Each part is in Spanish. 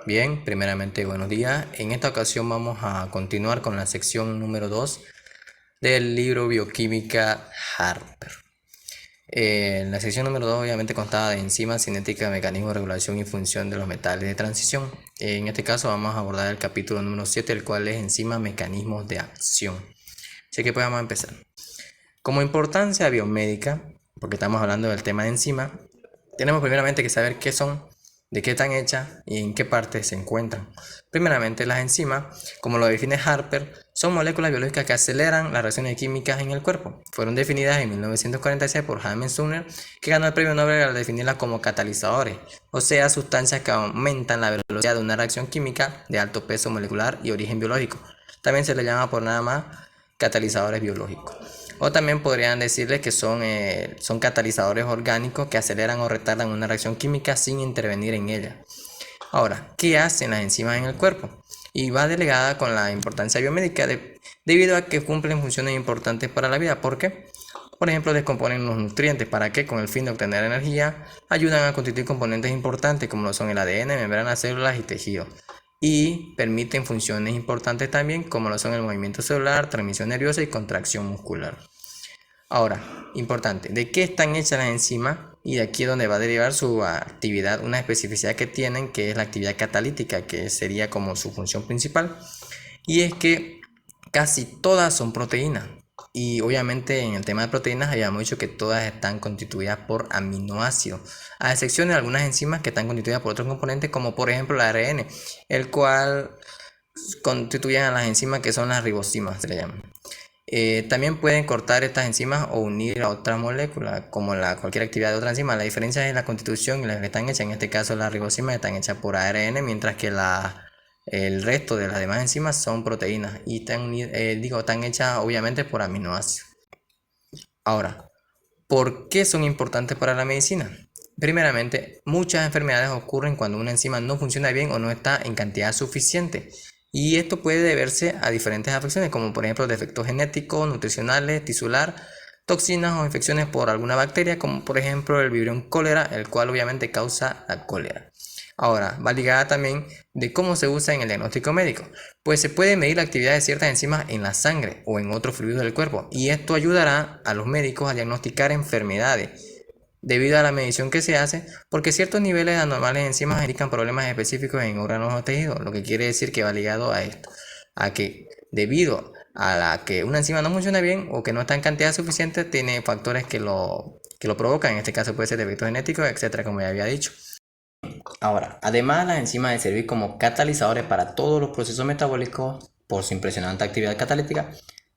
Bien, primeramente buenos días. En esta ocasión vamos a continuar con la sección número 2 del libro Bioquímica Harper. La sección número 2 obviamente constaba de enzimas, cinética, mecanismos, regulación y función de los metales de transición. En este caso vamos a abordar el capítulo número 7, el cual es enzimas, mecanismos de acción. Así que pues vamos a empezar. Como importancia biomédica, porque estamos hablando del tema de enzimas, tenemos primeramente que saber qué son, de qué están hechas y en qué parte se encuentran. Primeramente, las enzimas, como lo define Harper, son moléculas biológicas que aceleran las reacciones químicas en el cuerpo. Fueron definidas en 1946 por James Sumner, que ganó el premio Nobel al definirlas como catalizadores, o sea, sustancias que aumentan la velocidad de una reacción química de alto peso molecular y origen biológico. También se le llama por nada más catalizadores biológicos. O también podrían decirle que son catalizadores orgánicos que aceleran o retardan una reacción química sin intervenir en ella. Ahora, ¿qué hacen las enzimas en el cuerpo? Y va delegada con la importancia biomédica debido a que cumplen funciones importantes para la vida. ¿Por qué? Por ejemplo, descomponen los nutrientes para que, con el fin de obtener energía, ayudan a constituir componentes importantes como lo son el ADN, membranas, células y tejidos. Y permiten funciones importantes también como lo son el movimiento celular, transmisión nerviosa y contracción muscular. Ahora, importante, ¿de qué están hechas las enzimas? Y de aquí es donde va a derivar su actividad, una especificidad que tienen, que es la actividad catalítica, que sería como su función principal. Y es que casi todas son proteínas. Y obviamente en el tema de proteínas habíamos dicho que todas están constituidas por aminoácidos, a excepción de algunas enzimas que están constituidas por otros componentes, como por ejemplo el ARN, el cual constituyen a las enzimas que son las ribosimas, se le llaman. También pueden cortar estas enzimas o unir a otras moléculas, como cualquier actividad de otra enzima. La diferencia es la constitución y las que están hechas. En este caso, las ribosimas están hechas por ARN, mientras que el resto de las demás enzimas son proteínas y están hechas obviamente por aminoácidos. Ahora, ¿por qué son importantes para la medicina? Primeramente, muchas enfermedades ocurren cuando una enzima no funciona bien o no está en cantidad suficiente. Y esto puede deberse a diferentes afecciones, como por ejemplo defectos genéticos, nutricionales, tisular, toxinas o infecciones por alguna bacteria, como por ejemplo el Vibrio cólera, el cual obviamente causa la cólera. Ahora, va ligada también de cómo se usa en el diagnóstico médico, pues se puede medir la actividad de ciertas enzimas en la sangre o en otros fluidos del cuerpo, y esto ayudará a los médicos a diagnosticar enfermedades debido a la medición que se hace, porque ciertos niveles anormales de enzimas indican problemas específicos en órganos o tejidos, lo que quiere decir que va ligado a esto, a que debido a la que una enzima no funciona bien o que no está en cantidad suficiente, tiene factores que lo provocan, en este caso puede ser defectos genéticos, etcétera, como ya había dicho. Ahora, además las enzimas de servir como catalizadores para todos los procesos metabólicos por su impresionante actividad catalítica,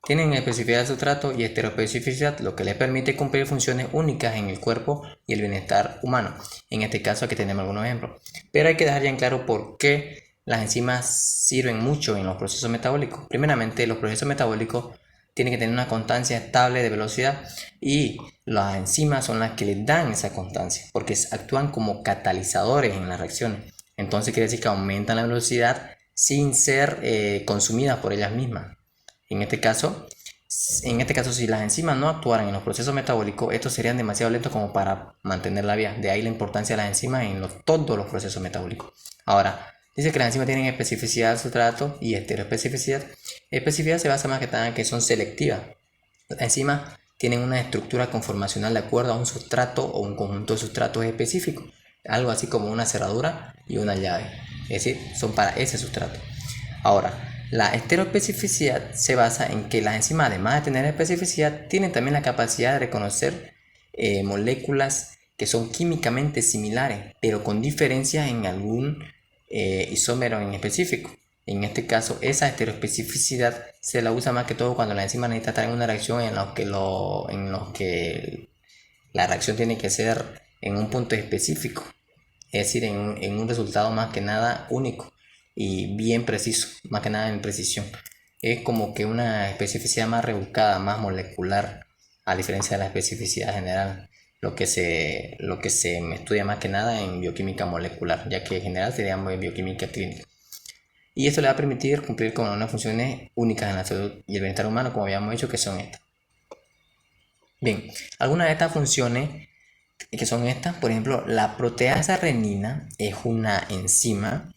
tienen especificidad de sustrato y estereoespecificidad, lo que les permite cumplir funciones únicas en el cuerpo y el bienestar humano. En este caso aquí tenemos algunos ejemplos. Pero hay que dejar ya en claro por qué las enzimas sirven mucho en los procesos metabólicos. Primeramente, los procesos metabólicos tienen que tener una constancia estable de velocidad y las enzimas son las que les dan esa constancia porque actúan como catalizadores en las reacciones. Entonces quiere decir que aumentan la velocidad sin ser consumidas por ellas mismas. En este caso, si las enzimas no actuaran en los procesos metabólicos, estos serían demasiado lentos como para mantener la vía. De ahí la importancia de las enzimas en todos los procesos metabólicos. Ahora, dice que las enzimas tienen especificidad de sustrato y estereoespecificidad. Especificidad se basa más que nada en que son selectivas. Las enzimas tienen una estructura conformacional de acuerdo a un sustrato o un conjunto de sustratos específicos, algo así como una cerradura y una llave, es decir, son para ese sustrato. Ahora, la estereoespecificidad se basa en que las enzimas, además de tener especificidad, tienen también la capacidad de reconocer moléculas que son químicamente similares, pero con diferencias en algún isómero en específico. En este caso, esa estereoespecificidad se la usa más que todo cuando la enzima necesita estar en una reacción en los que la reacción tiene que ser en un punto específico, es decir, en un resultado más que nada único y bien preciso, más que nada en precisión. Es como que una especificidad más rebuscada, más molecular, a diferencia de la especificidad general, lo que se estudia más que nada en bioquímica molecular, ya que en general seríamos en bioquímica clínica. Y esto le va a permitir cumplir con unas funciones únicas en la salud y el bienestar humano, como habíamos dicho que son estas. Bien, algunas de estas funciones que son estas, por ejemplo, la proteasa renina es una enzima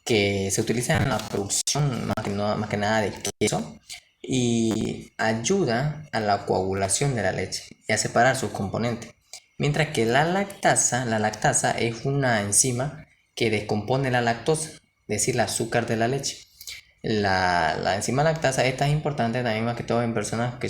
que se utiliza en la producción más que nada de queso y ayuda a la coagulación de la leche y a separar sus componentes. Mientras que la lactasa es una enzima que descompone la lactosa, es decir, el azúcar de la leche. La enzima lactasa esta es importante también más que todo en personas que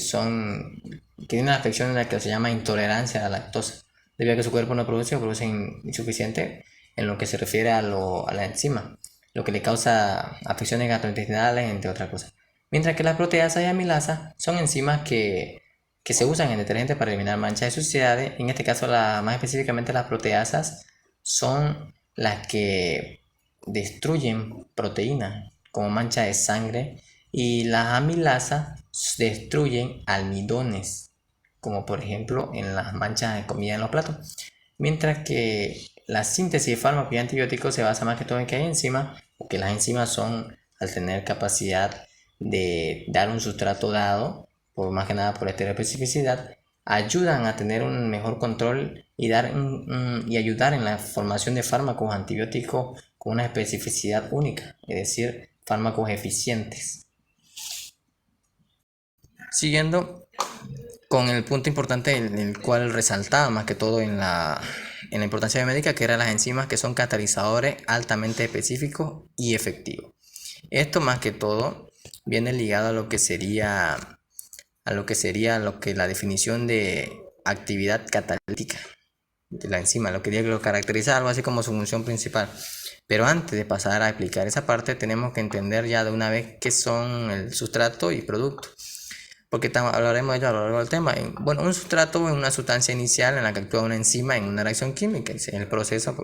tienen una afección en la que se llama intolerancia a la lactosa, debido a que su cuerpo no produce o produce insuficiente en lo que se refiere a la enzima, lo que le causa afecciones gastrointestinales, entre otras cosas. Mientras que las proteasas y amilasas son enzimas que se usan en detergentes para eliminar manchas de suciedades. En este caso, más específicamente las proteasas son las que destruyen proteínas como mancha de sangre y las amilasas destruyen almidones, como por ejemplo en las manchas de comida en los platos. Mientras que la síntesis de fármacos y antibióticos se basa más que todo en que hay enzimas, porque las enzimas son, al tener capacidad de dar un sustrato dado, por más que nada por estereoespecificidad, ayudan a tener un mejor control y ayudar en la formación de fármacos antibióticos con una especificidad única, es decir, fármacos eficientes. Siguiendo con el punto importante en el cual resaltaba más que todo en la importancia médica, que eran las enzimas que son catalizadores altamente específicos y efectivos. Esto más que todo viene ligado a lo que sería la definición de actividad catalítica de la enzima, lo que lo caracteriza algo así como su función principal. Pero antes de pasar a explicar esa parte, tenemos que entender ya de una vez qué son el sustrato y producto, porque hablaremos de ello a lo largo del tema. Bueno, un sustrato es una sustancia inicial en la que actúa una enzima en una reacción química. Es el proceso,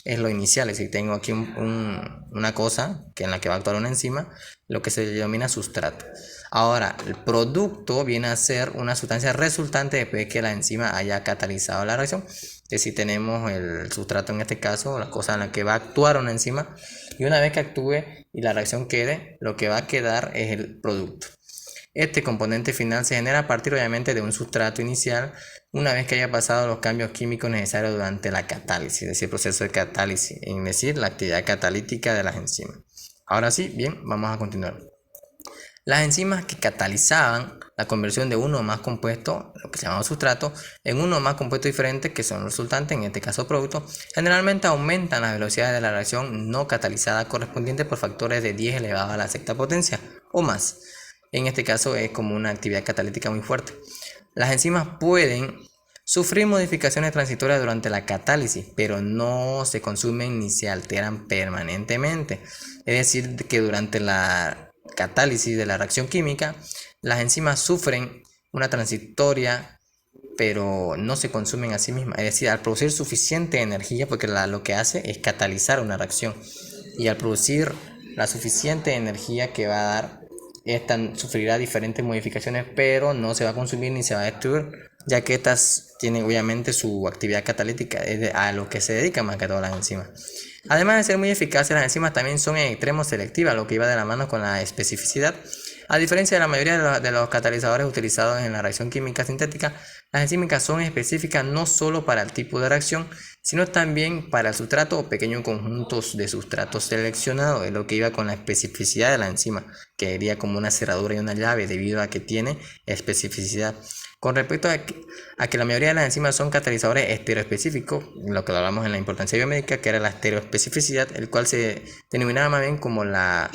es lo inicial. Es decir, tengo aquí una cosa en la que va a actuar una enzima, lo que se denomina sustrato. Ahora, el producto viene a ser una sustancia resultante después de que la enzima haya catalizado la reacción. Es decir, tenemos el sustrato en este caso, la cosa en la que va a actuar una enzima, y una vez que actúe y la reacción quede, lo que va a quedar es el producto. Este componente final se genera a partir obviamente de un sustrato inicial una vez que haya pasado los cambios químicos necesarios durante la catálisis, es decir, el proceso de catálisis, es decir, la actividad catalítica de las enzimas. Ahora sí, bien, vamos a continuar. Las enzimas que catalizaban la conversión de uno o más compuestos, lo que se llama sustrato, en uno o más compuestos diferentes que son resultantes, en este caso producto, generalmente aumentan las velocidades de la reacción no catalizada correspondiente por factores de 10 elevado a la sexta potencia o más. En este caso es como una actividad catalítica muy fuerte. Las enzimas pueden sufrir modificaciones transitorias durante la catálisis, pero no se consumen ni se alteran permanentemente. Es decir, que durante la catálisis de la reacción química, las enzimas sufren una transitoria, pero no se consumen a sí mismas. Es decir, al producir suficiente energía, porque lo que hace es catalizar una reacción, y al producir la suficiente energía que va a dar, esta sufrirá diferentes modificaciones, pero no se va a consumir ni se va a destruir, ya que estas tienen obviamente su actividad catalítica, es a lo que se dedica más que todas las enzimas. Además de ser muy eficaces, las enzimas también son en extremo selectivas, lo que iba de la mano con la especificidad. A diferencia de la mayoría de los catalizadores utilizados en la reacción química sintética, las enzimas son específicas no solo para el tipo de reacción, sino también para el sustrato o pequeños conjuntos de sustratos seleccionados, es lo que iba con la especificidad de la enzima, que sería como una cerradura y una llave debido a que tiene especificidad. Con respecto a que la mayoría de las enzimas son catalizadores estereoespecíficos, lo que hablamos en la importancia biomédica, que era la estereoespecificidad, el cual se denominaba más bien como la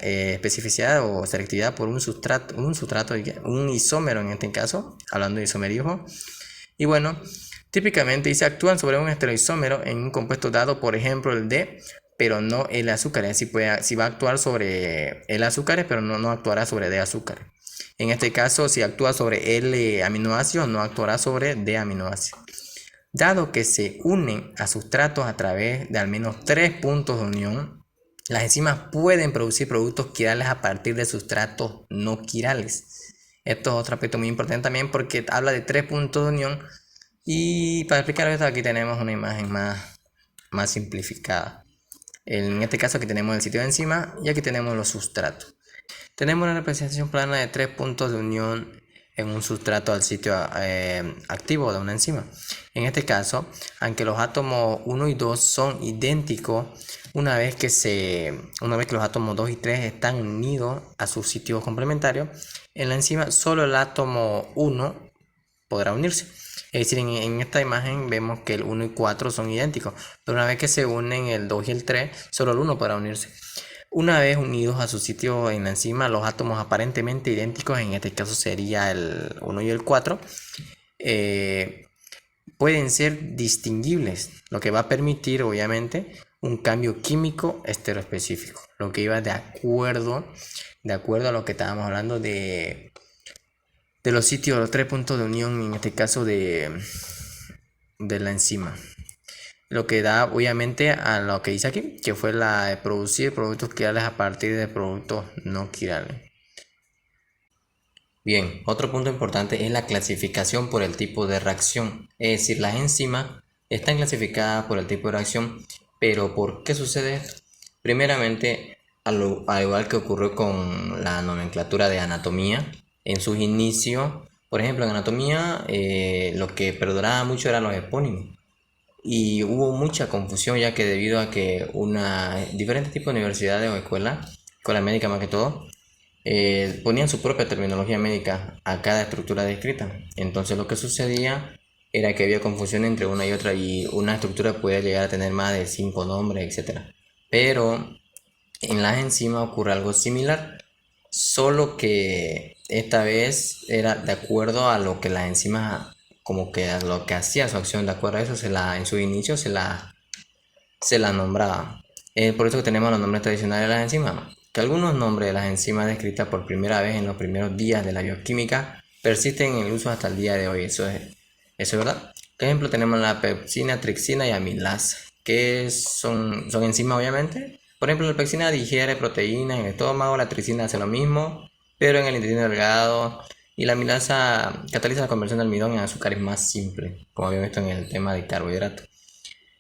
especificidad o selectividad por un sustrato, un isómero en este caso, hablando de isomerismo. Y bueno, típicamente se actúan sobre un estereoisómero en un compuesto dado, por ejemplo el D, pero no el azúcar. Es decir, si va a actuar sobre el azúcar, pero no actuará sobre D azúcar. En este caso, si actúa sobre L aminoácidos, no actuará sobre D aminoácidos. Dado que se unen a sustratos a través de al menos 3 puntos de unión, las enzimas pueden producir productos quirales a partir de sustratos no quirales. Esto es otro aspecto muy importante también porque habla de 3 puntos de unión. Y para explicar esto, aquí tenemos una imagen más simplificada. En este caso aquí tenemos el sitio de enzima y aquí tenemos los sustratos. Tenemos una representación plana de 3 puntos de unión en un sustrato al sitio activo de una enzima. En este caso, aunque los átomos 1 y 2 son idénticos, una vez que los átomos 2 y 3 están unidos a sus sitios complementarios, en la enzima solo el átomo 1 podrá unirse. Es decir, en esta imagen vemos que el 1 y 4 son idénticos, pero una vez que se unen el 2 y el 3, solo el 1 podrá unirse. Una vez unidos a su sitio en la enzima, los átomos aparentemente idénticos, en este caso sería el 1 y el 4, pueden ser distinguibles, lo que va a permitir obviamente un cambio químico estereoespecífico, lo que iba de acuerdo a lo que estábamos hablando de los sitios, los 3 puntos de unión, en este caso de la enzima. Lo que da obviamente a lo que dice aquí, que fue la de producir productos quirales a partir de productos no quirales. Bien, otro punto importante es la clasificación por el tipo de reacción. Es decir, las enzimas están clasificadas por el tipo de reacción, pero ¿por qué sucede esto? Primeramente, al igual que ocurrió con la nomenclatura de anatomía, en sus inicios, por ejemplo, en anatomía, lo que perduraba mucho eran los epónimos. Y hubo mucha confusión, ya que debido a que diferentes tipos de universidades o escuelas médicas más que todo, ponían su propia terminología médica a cada estructura descrita. Entonces lo que sucedía era que había confusión entre una y otra, y una estructura podía llegar a tener más de 5 nombres, etc. Pero en las enzimas ocurre algo similar, solo que esta vez era de acuerdo a lo que las enzimas, como que a lo que hacía su acción, de acuerdo a eso en su inicio se la nombraba. Por eso que tenemos los nombres tradicionales de las enzimas, que algunos nombres de las enzimas descritas por primera vez en los primeros días de la bioquímica persisten en el uso hasta el día de hoy. Eso es verdad. Por ejemplo, tenemos la pepsina, tripsina y amilasa, que son enzimas obviamente. Por ejemplo, la pepsina digiere proteínas en el estómago, la tripsina hace lo mismo, pero en el intestino delgado, y la amilasa cataliza la conversión de almidón en azúcares más simples, como habíamos visto en el tema de carbohidratos.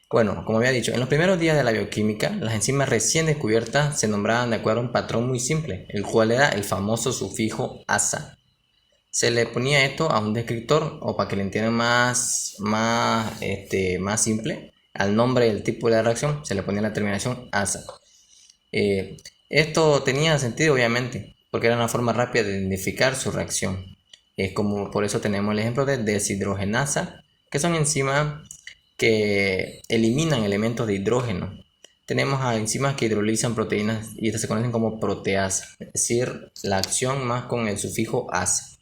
Bueno, como había dicho, en los primeros días de la bioquímica, las enzimas recién descubiertas se nombraban de acuerdo a un patrón muy simple, el cual era el famoso sufijo asa. Se le ponía esto a un descriptor, o para que le entiendan más simple, al nombre del tipo de la reacción se le ponía la terminación asa. Esto tenía sentido obviamente, porque era una forma rápida de identificar su reacción. Es como por eso tenemos el ejemplo de deshidrogenasa, que son enzimas que eliminan elementos de hidrógeno. Tenemos a enzimas que hidrolizan proteínas y estas se conocen como proteasas, es decir, la acción más con el sufijo asa.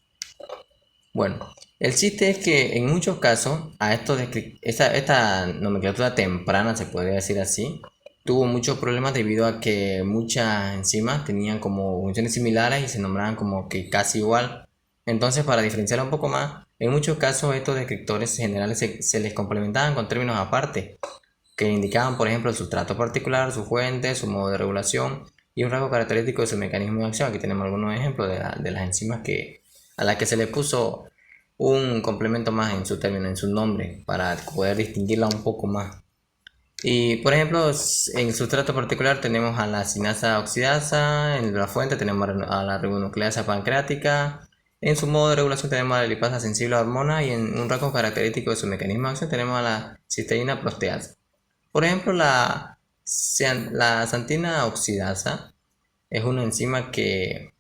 Bueno, el chiste es que en muchos casos a esta nomenclatura temprana, se podría decir así, tuvo muchos problemas debido a que muchas enzimas tenían como funciones similares y se nombraban como que casi igual. Entonces, para diferenciarla un poco más, en muchos casos estos descriptores generales se les complementaban con términos aparte, que indicaban, por ejemplo, el sustrato particular, su fuente, su modo de regulación y un rasgo característico de su mecanismo de acción. Aquí tenemos algunos ejemplos de las enzimas a las que se le puso un complemento más en su término, en su nombre, para poder distinguirla un poco más. Y por ejemplo, en el sustrato particular tenemos a la sinasa oxidasa, en la fuente tenemos a la ribonucleasa pancreática, en su modo de regulación tenemos a la lipasa sensible a hormonas, y en un rasgo característico de su mecanismo de acción tenemos a la cisteína proteasa. Por ejemplo, la xantina oxidasa es una enzima que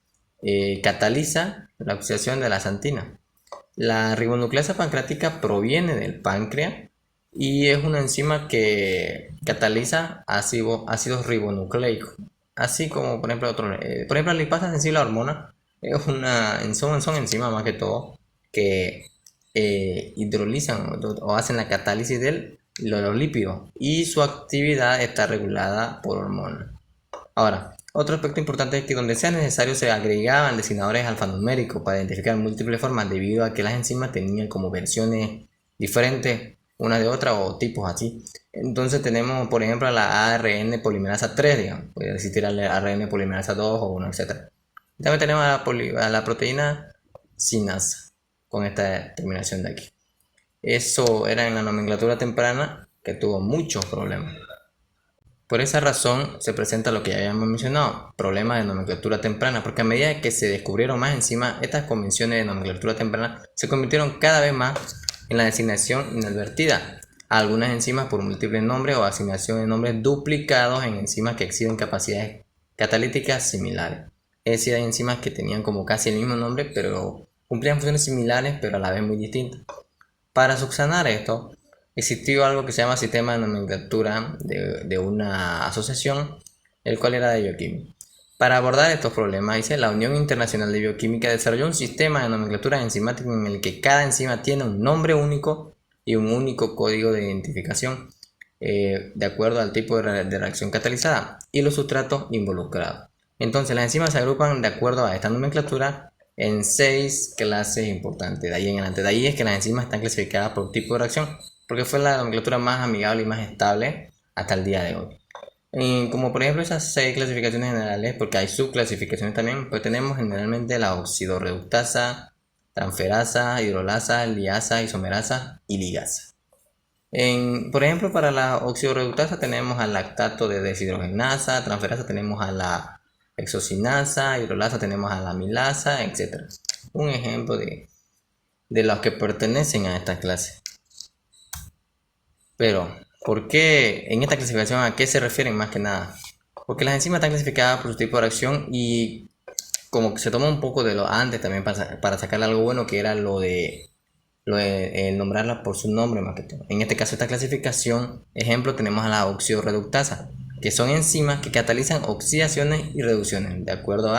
cataliza la oxidación de la xantina. La ribonucleasa pancreática proviene del páncreas y es una enzima que cataliza ácidos ribonucleicos, así como por ejemplo la lipasa sensible a hormona son enzimas más que todo que hidrolizan o hacen la catálisis de los lípidos, y su actividad está regulada por hormonas. Ahora, otro aspecto importante es que donde sea necesario se agregaban designadores alfanuméricos para identificar múltiples formas, debido a que las enzimas tenían como versiones diferentes una de otra o tipos así. Entonces tenemos, por ejemplo, la ARN polimerasa 3, digamos, puede existir la ARN polimerasa 2 o 1, etc. También tenemos a la proteína sinasa, con esta terminación de aquí. Eso era en la nomenclatura temprana, que tuvo muchos problemas. Por esa razón se presenta lo que ya habíamos mencionado, problemas de nomenclatura temprana, porque a medida que se descubrieron más enzimas, estas convenciones de nomenclatura temprana se convirtieron cada vez más en la designación inadvertida a algunas enzimas por múltiples nombres o asignación de nombres duplicados en enzimas que exhiben capacidades catalíticas similares. Es decir, hay enzimas que tenían como casi el mismo nombre, pero cumplían funciones similares, pero a la vez muy distintas. Para subsanar esto, existió algo que se llama sistema de nomenclatura de una asociación, el cual era de bioquímica. Para abordar estos problemas, dice, la Unión Internacional de Bioquímica desarrolló un sistema de nomenclatura enzimática en el que cada enzima tiene un nombre único y un único código de identificación de acuerdo al tipo de reacción catalizada y los sustratos involucrados. Entonces, las enzimas se agrupan de acuerdo a esta nomenclatura en 6 clases importantes. De ahí en adelante, de ahí es que las enzimas están clasificadas por tipo de reacción, porque fue la nomenclatura más amigable y más estable hasta el día de hoy. Como por ejemplo esas 6 clasificaciones generales, porque hay subclasificaciones también, pues tenemos generalmente la oxidorreductasa, transferasa, hidrolasa, liasa, isomerasa y ligasa. Por ejemplo, para la oxidorreductasa tenemos al lactato de deshidrogenasa, transferasa tenemos a la hexocinasa, hidrolasa tenemos a la amilasa, etc. Un ejemplo de los que pertenecen a esta clase. Pero, ¿por qué en esta clasificación a qué se refieren más que nada? Porque las enzimas están clasificadas por su tipo de reacción y como que se toma un poco de lo antes también para sacarle algo bueno, que era lo de nombrarla por su nombre más que todo. En este caso, esta clasificación, ejemplo, tenemos a la oxidorreductasa, que son enzimas que catalizan oxidaciones y reducciones, de acuerdo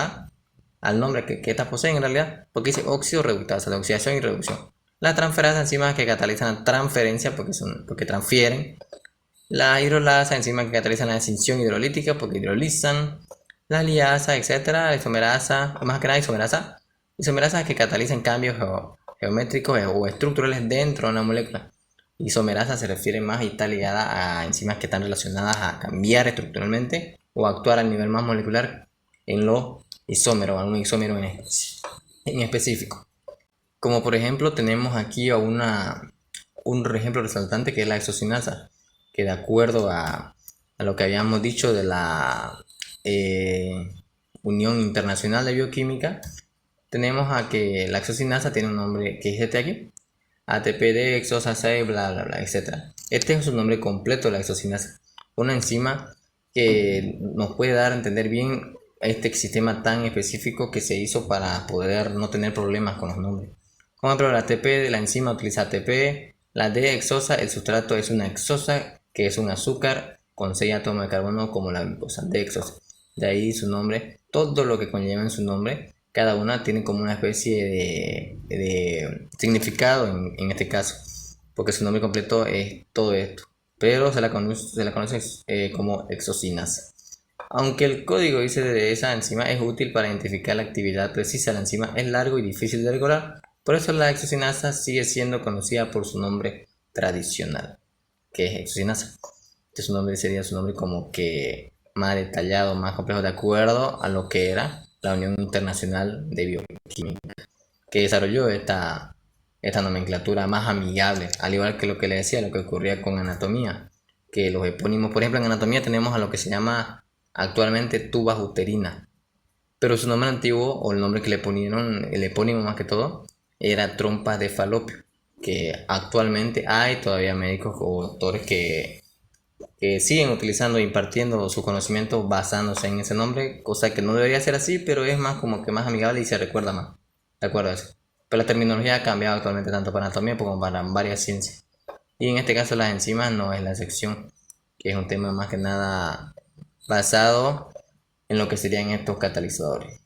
al nombre que estas poseen en realidad, porque dice oxidorreductasa, de oxidación y reducción. La transferasa, enzimas que catalizan la transferencia porque transfieren. La hidrolasa, enzimas que catalizan la escinsión hidrolítica porque hidrolizan. La liasa, etc. La isomerasa, más que nada isomerasas que catalizan cambios geométricos o estructurales dentro de una molécula. Isomerasa se refiere más y está ligada a enzimas que están relacionadas a cambiar estructuralmente o actuar a nivel más molecular en los isómeros, algún isómero en específico. Como por ejemplo tenemos aquí un ejemplo resaltante que es la hexocinasa, que de acuerdo a lo que habíamos dicho de la Unión Internacional de Bioquímica, tenemos a que la hexocinasa tiene un nombre que es este aquí, ATPD, hexosa 6, bla bla bla, etc. Este es su nombre completo, la hexocinasa, una enzima que nos puede dar a entender bien este sistema tan específico que se hizo para poder no tener problemas con los nombres. Como ejemplo, la ATP de la enzima utiliza ATP, la D-hexosa, el sustrato es una hexosa, que es un azúcar con 6 átomos de carbono como la glucosa, D-hexosa. De ahí su nombre, todo lo que conlleva en su nombre, cada una tiene como una especie de significado en este caso, porque su nombre completo es todo esto, pero se la conoce como hexocinasa. Aunque el código dice de esa enzima es útil para identificar la actividad precisa de la enzima, es largo y difícil de recordar. Por eso la hexocinasa sigue siendo conocida por su nombre tradicional, que es hexocinasa. Este su nombre sería su nombre como que más detallado, más complejo, de acuerdo a lo que era la Unión Internacional de Bioquímica, que desarrolló esta nomenclatura más amigable, al igual que lo que le decía, lo que ocurría con anatomía, que los epónimos, por ejemplo, en anatomía tenemos a lo que se llama actualmente tubas uterinas, pero su nombre antiguo, o el nombre que le ponieron, el epónimo más que todo, era trompas de falopio, que actualmente hay todavía médicos o doctores que siguen utilizando e impartiendo su conocimiento basándose en ese nombre, cosa que no debería ser así, pero es más como que más amigable y se recuerda más, de acuerdo a eso. Pero la terminología ha cambiado actualmente tanto para anatomía como para varias ciencias. Y en este caso las enzimas no es la excepción, que es un tema más que nada basado en lo que serían estos catalizadores.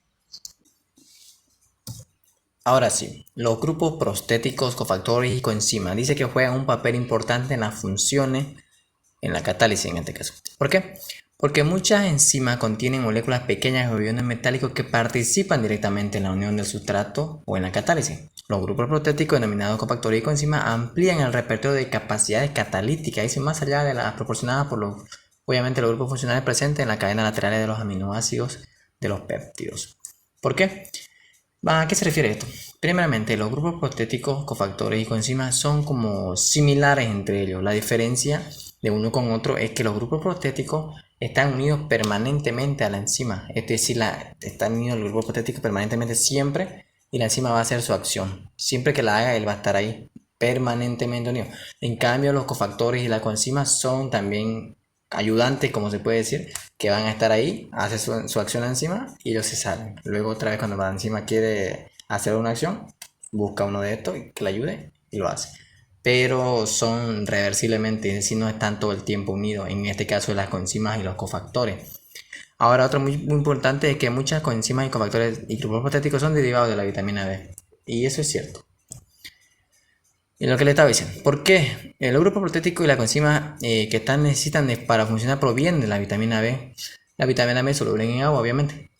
Ahora sí, los grupos prostéticos, cofactores y coenzimas dice que juegan un papel importante en las funciones, en la catálisis en este caso. ¿Por qué? Porque muchas enzimas contienen moléculas pequeñas o iones metálicos que participan directamente en la unión del sustrato o en la catálisis. Los grupos prostéticos denominados cofactores y coenzimas amplían el repertorio de capacidades catalíticas y más allá de las proporcionadas por obviamente los grupos funcionales presentes en la cadena lateral de los aminoácidos de los péptidos. ¿Por qué? ¿A qué se refiere esto? Primeramente, los grupos prostéticos, cofactores y coenzimas son como similares entre ellos. La diferencia de uno con otro es que los grupos prostéticos están unidos permanentemente a la enzima. Es decir, están unidos el grupo proteínico permanentemente siempre y la enzima va a hacer su acción. Siempre que la haga, él va a estar ahí permanentemente unido. En cambio, los cofactores y las coenzimas son también ayudantes, como se puede decir, que van a estar ahí, hace su acción la enzima y ellos se salen. Luego otra vez cuando la enzima quiere hacer una acción, busca uno de estos que le ayude y lo hace. Pero son reversiblemente, es decir, no están todo el tiempo unidos, en este caso las coenzimas y los cofactores. Ahora, otro muy importante es que muchas coenzimas y cofactores y grupos proteicos son derivados de la vitamina B. Y eso es cierto. Y lo que le estaba diciendo, ¿por qué? El grupo proteico y la coenzima que necesitan para funcionar provienen de la vitamina B. La vitamina B soluble en agua, obviamente.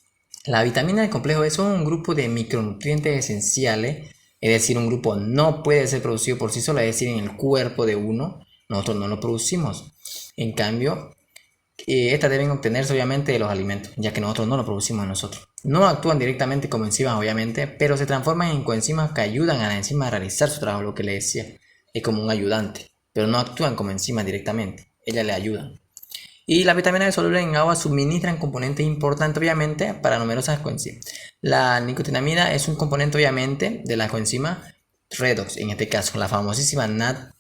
La vitamina del complejo B son un grupo de micronutrientes esenciales, es decir, un grupo no puede ser producido por sí solo, es decir, en el cuerpo de uno, nosotros no lo producimos. En cambio, estas deben obtenerse obviamente de los alimentos, ya que nosotros no lo producimos nosotros. No actúan directamente como enzimas obviamente, pero se transforman en coenzimas que ayudan a la enzima a realizar su trabajo, lo que le decía. Es como un ayudante, pero no actúan como enzimas directamente, ellas le ayudan. Y las vitaminas solubles en agua suministran componentes importantes obviamente para numerosas coenzimas. La nicotinamida es un componente obviamente de la coenzima redox, en este caso la famosísima NAD,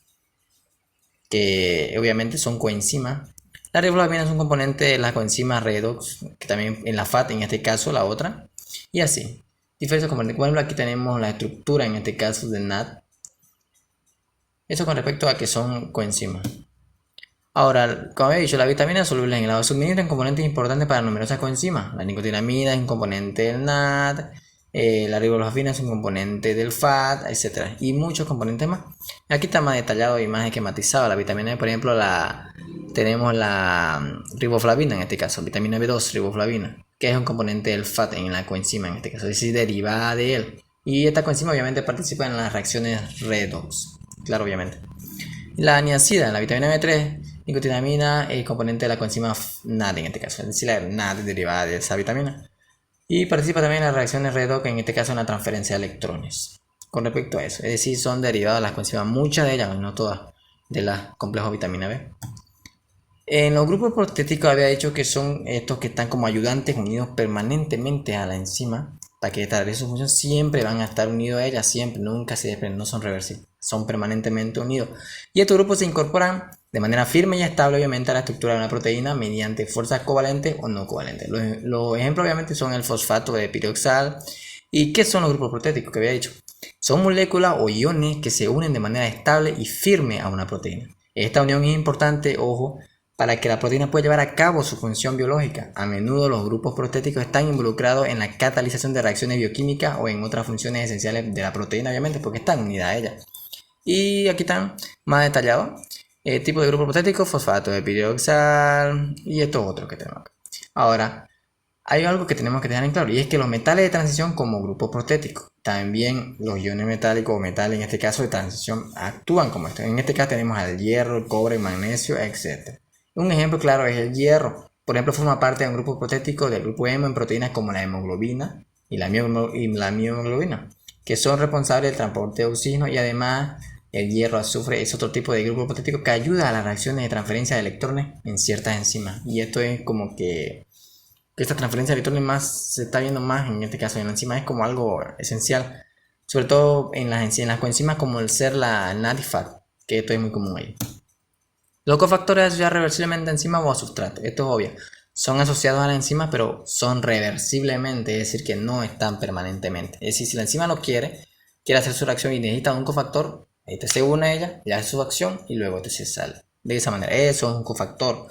que obviamente son coenzimas. La riboflavina es un componente de la coenzima redox, que también en la FAT, en este caso la otra, y así. Diferentes componentes. Por ejemplo, aquí tenemos la estructura, en este caso de NAD. Eso con respecto a que son coenzimas. Ahora, como había dicho, las vitaminas solubles en el agua suministran componentes importantes para numerosas coenzimas. La nicotinamida es un componente del NAD, la riboflavina es un componente del FAT, etc. Y muchos componentes más. Aquí está más detallado y más esquematizado. La vitamina B, por ejemplo, tenemos la riboflavina en este caso, vitamina B2, riboflavina, que es un componente del FAT en la coenzima en este caso, es decir, derivada de él. Y esta coenzima obviamente participa en las reacciones redox, claro, obviamente. La niacida, la vitamina B3, nicotinamida, el componente de la coenzima NAD en este caso, es decir, la NAD es derivada de esa vitamina. Y participa también en las reacciones redox, en este caso en la transferencia de electrones. Con respecto a eso, es decir, son derivadas de las coenzimas, muchas de ellas, no todas, de la complejo vitamina B. En los grupos proteicos había dicho que son estos que están como ayudantes unidos permanentemente a la enzima para que realice su función, siempre van a estar unidos a ella, siempre, nunca se desprenden, no son reversibles, son permanentemente unidos. Y estos grupos se incorporan de manera firme y estable obviamente a la estructura de una proteína mediante fuerzas covalentes o no covalentes. Los ejemplos obviamente son el fosfato de piroxal. ¿Y qué son los grupos proteicos que había dicho? Son moléculas o iones que se unen de manera estable y firme a una proteína. Esta unión es importante, ojo, para que la proteína pueda llevar a cabo su función biológica. A menudo los grupos proteicos están involucrados en la catalización de reacciones bioquímicas o en otras funciones esenciales de la proteína, obviamente, porque están unidas a ella. Y aquí están más detallados. Tipo de grupo proteico, fosfato de piroxal y estos otros que tenemos acá. Ahora, hay algo que tenemos que tener en claro, y es que los metales de transición como grupo proteico, también los iones metálicos o metales en este caso de transición actúan como esto. En este caso tenemos al hierro, el cobre, el magnesio, etc. Un ejemplo claro es el hierro. Por ejemplo, forma parte de un grupo proteico del grupo hemo en proteínas como la hemoglobina y la mioglobina, que son responsables del transporte de oxígeno, y además el hierro azufre es otro tipo de grupo proteico que ayuda a las reacciones de transferencia de electrones en ciertas enzimas. Y esto es como que esta transferencia de electrones más se está viendo más en este caso en la enzima, es como algo esencial, sobre todo en las coenzimas como el ser la NAD y FAT, que esto es muy común ahí. Los cofactores asociados reversiblemente a enzimas o a sustrato, esto es obvio, son asociados a la enzima pero son reversiblemente, es decir que no están permanentemente. Es decir, si la enzima lo quiere hacer su reacción y necesita un cofactor, este se une a ella, le hace su acción y luego este se sale. De esa manera, eso es un cofactor.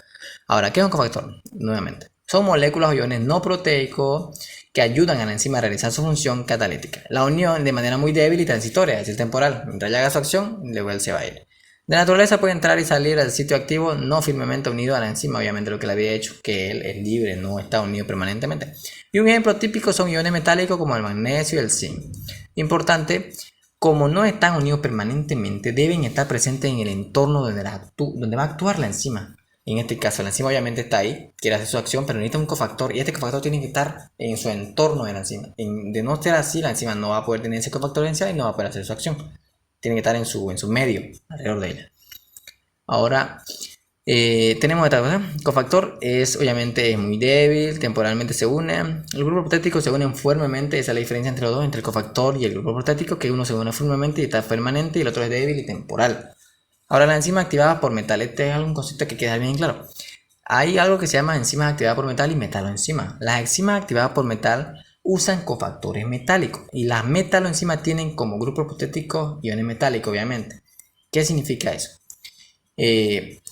Ahora, ¿qué es un cofactor? Nuevamente, son moléculas o iones no proteicos que ayudan a la enzima a realizar su función catalítica. La unión de manera muy débil y transitoria, es decir, temporal. Mientras ya haga su acción, luego él se va a ir. De naturaleza puede entrar y salir del sitio activo no firmemente unido a la enzima, obviamente lo que le había hecho, que él es libre, no está unido permanentemente. Y un ejemplo típico son iones metálicos como el magnesio y el zinc. Importante, como no están unidos permanentemente, deben estar presentes en el entorno donde va a actuar la enzima. En este caso, la enzima obviamente está ahí, quiere hacer su acción, pero necesita un cofactor, y este cofactor tiene que estar en su entorno de la enzima. De no ser así, la enzima no va a poder tener ese cofactor esencial y no va a poder hacer su acción. Tiene que estar en su medio, alrededor de ella. Ahora, Tenemos esta cosa. Cofactor obviamente muy débil, temporalmente se une. El grupo protético se unen firmemente. Esa es la diferencia entre los dos, entre el cofactor y el grupo protético, que uno se une firmemente y está permanente y el otro es débil y temporal. Ahora, la enzima activada por metal. Este es un concepto que queda bien claro. Hay algo que se llama enzimas activadas por metal y metaloenzimas. Las enzimas activadas por metal usan cofactores metálicos y las metaloenzimas tienen como grupo protético iones metálicos, obviamente. ¿Qué significa eso?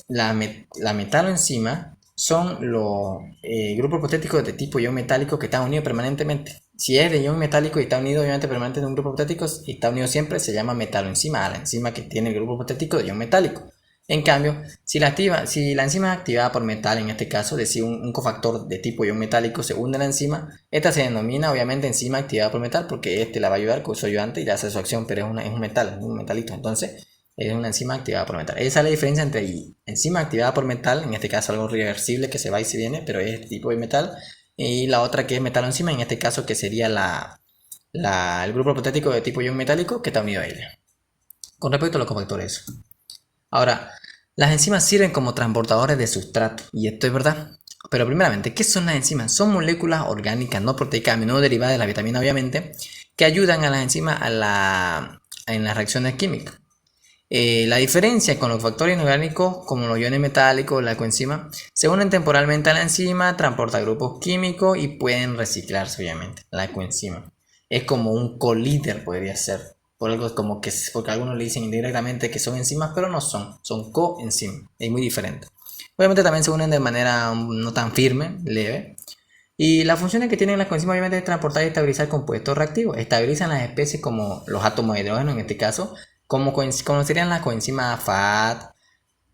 La metaloenzima son los grupos protéticos de tipo ion metálico que están unidos permanentemente. Si es de ion metálico y está unido obviamente permanentemente en un grupo protético y está unido siempre, se llama metaloenzima, a la enzima que tiene el grupo protético de ion metálico. En cambio, si la enzima es activada por metal, en este caso, es decir, un cofactor de tipo ion metálico se une a la enzima, esta se denomina obviamente enzima activada por metal porque este la va a ayudar con su ayudante y le hace su acción, pero es un metal, un metalito. Entonces, es una enzima activada por metal. Esa es la diferencia entre enzima activada por metal, en este caso algo reversible que se va y se viene, pero es tipo de metal, y la otra que es metaloenzima, en este caso que sería el grupo protético de tipo ion metálico que está unido a ella. Con respecto a los cofactores. Ahora, las enzimas sirven como transportadores de sustrato, y esto es verdad. Pero primeramente, ¿qué son las enzimas? Son moléculas orgánicas no proteicas, a menudo derivadas de la vitamina obviamente, que ayudan a las enzimas en las reacciones químicas. La diferencia con los factores inorgánicos como los iones metálicos, la coenzima, se unen temporalmente a la enzima, transportan grupos químicos y pueden reciclarse obviamente. La coenzima es como un colíder, podría ser. Porque algunos le dicen indirectamente que son enzimas, pero no son coenzimas, es muy diferente. Obviamente también se unen de manera no tan firme, leve. Y las funciones que tienen las coenzimas obviamente es transportar y estabilizar compuestos reactivos. Estabilizan las especies como los átomos de hidrógeno en este caso, como serían las coenzimas FAD,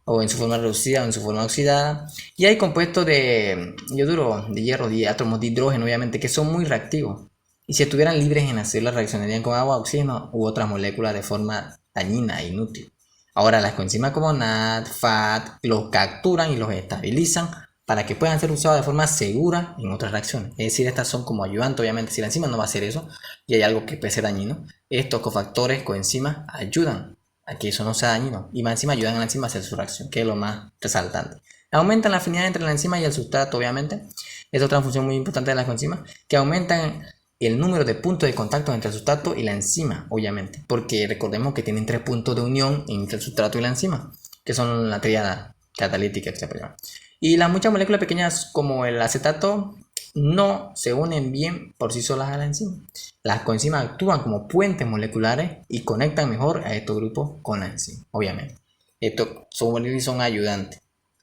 o en su forma reducida o en su forma oxidada. Y hay compuestos de yoduro, de hierro, de átomos de hidrógeno obviamente, que son muy reactivos. Y si estuvieran libres en la célula reaccionarían con agua, oxígeno u otras moléculas de forma dañina e inútil. Ahora las coenzimas como NAD, FAD los capturan y los estabilizan para que puedan ser usados de forma segura en otras reacciones. Es decir, estas son como ayudantes, obviamente, si la enzima no va a hacer eso y hay algo que puede ser dañino, estos cofactores, coenzimas, ayudan a que eso no sea dañino y más encima ayudan a la enzima a hacer su reacción, que es lo más resaltante. Aumentan la afinidad entre la enzima y el sustrato, obviamente. Es otra función muy importante de las coenzimas, que aumentan el número de puntos de contacto entre el sustrato y la enzima, obviamente, porque recordemos que tienen 3 puntos de unión entre el sustrato y la enzima, que son la tríada catalítica que se llama. Y las muchas moléculas pequeñas como el acetato no se unen bien por sí solas a la enzima. Las coenzimas actúan como puentes moleculares y conectan mejor a estos grupos con la enzima, obviamente. Estos son ayudantes,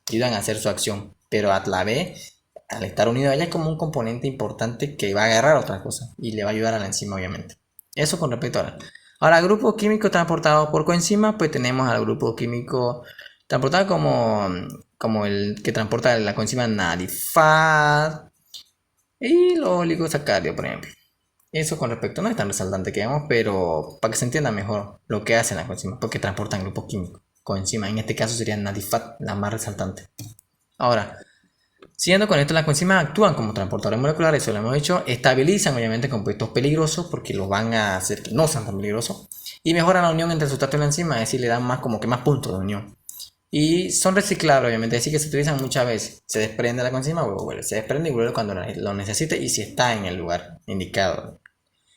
ayudan a hacer su acción, pero a la vez, al estar unido a ella es como un componente importante que va a agarrar otras cosas y le va a ayudar a la enzima, obviamente. Eso con respecto a la... Ahora, grupos químicos transportados por coenzimas, pues tenemos al grupo químico transportado como el que transporta la coenzima NAD+FAD y los oligosacáridos, por ejemplo. Eso con respecto, no es tan resaltante que digamos, pero para que se entienda mejor lo que hacen las coenzimas, porque transportan grupos químicos. Coenzima, en este caso sería NAD+FAD, la más resaltante. Ahora, siguiendo con esto, las coenzimas actúan como transportadores moleculares, eso lo hemos dicho, estabilizan obviamente compuestos peligrosos porque los van a hacer que no sean tan peligrosos y mejoran la unión entre el sustrato y la enzima, es decir, le dan más puntos de unión. Y son reciclables, obviamente, así que se utilizan muchas veces. Se desprende la coenzima, vuelve, se desprende y vuelve cuando lo necesite y si está en el lugar indicado.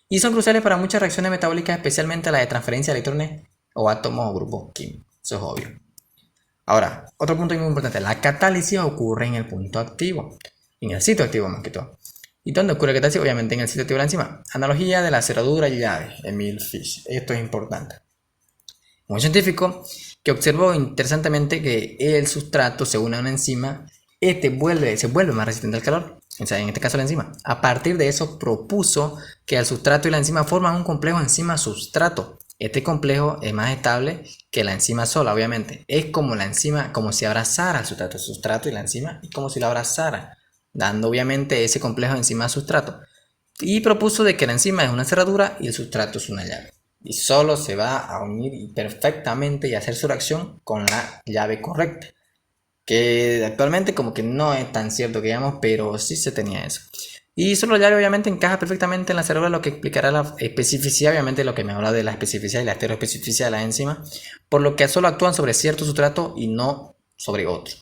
Y son cruciales para muchas reacciones metabólicas, especialmente la de transferencia de electrones o átomos o grupos químicos. Eso es obvio. Ahora, otro punto muy importante, la catálisis ocurre en el punto activo, en el sitio activo más que todo. ¿Y dónde ocurre la catálisis? Obviamente en el sitio activo de la enzima. Analogía de la cerradura y llave, Emil Fish. Esto es importante. Un científico que observó interesantemente que el sustrato se une a una enzima, se vuelve más resistente al calor, o sea, en este caso la enzima. A partir de eso propuso que el sustrato y la enzima forman un complejo enzima-sustrato. Este complejo es más estable que la enzima sola, obviamente. Es como la enzima, como si abrazara al sustrato. El sustrato y la enzima es como si la abrazara, dando obviamente ese complejo enzima-sustrato. Y propuso de que la enzima es una cerradura y el sustrato es una llave. Y solo se va a unir perfectamente y hacer su reacción con la llave correcta. Que actualmente como que no es tan cierto que digamos, pero sí se tenía eso. Y solo la llave obviamente encaja perfectamente en la cerradura, lo que explicará la especificidad, obviamente lo que me habla de la especificidad y la estereoespecificidad de la enzima, por lo que solo actúan sobre cierto sustrato y no sobre otro.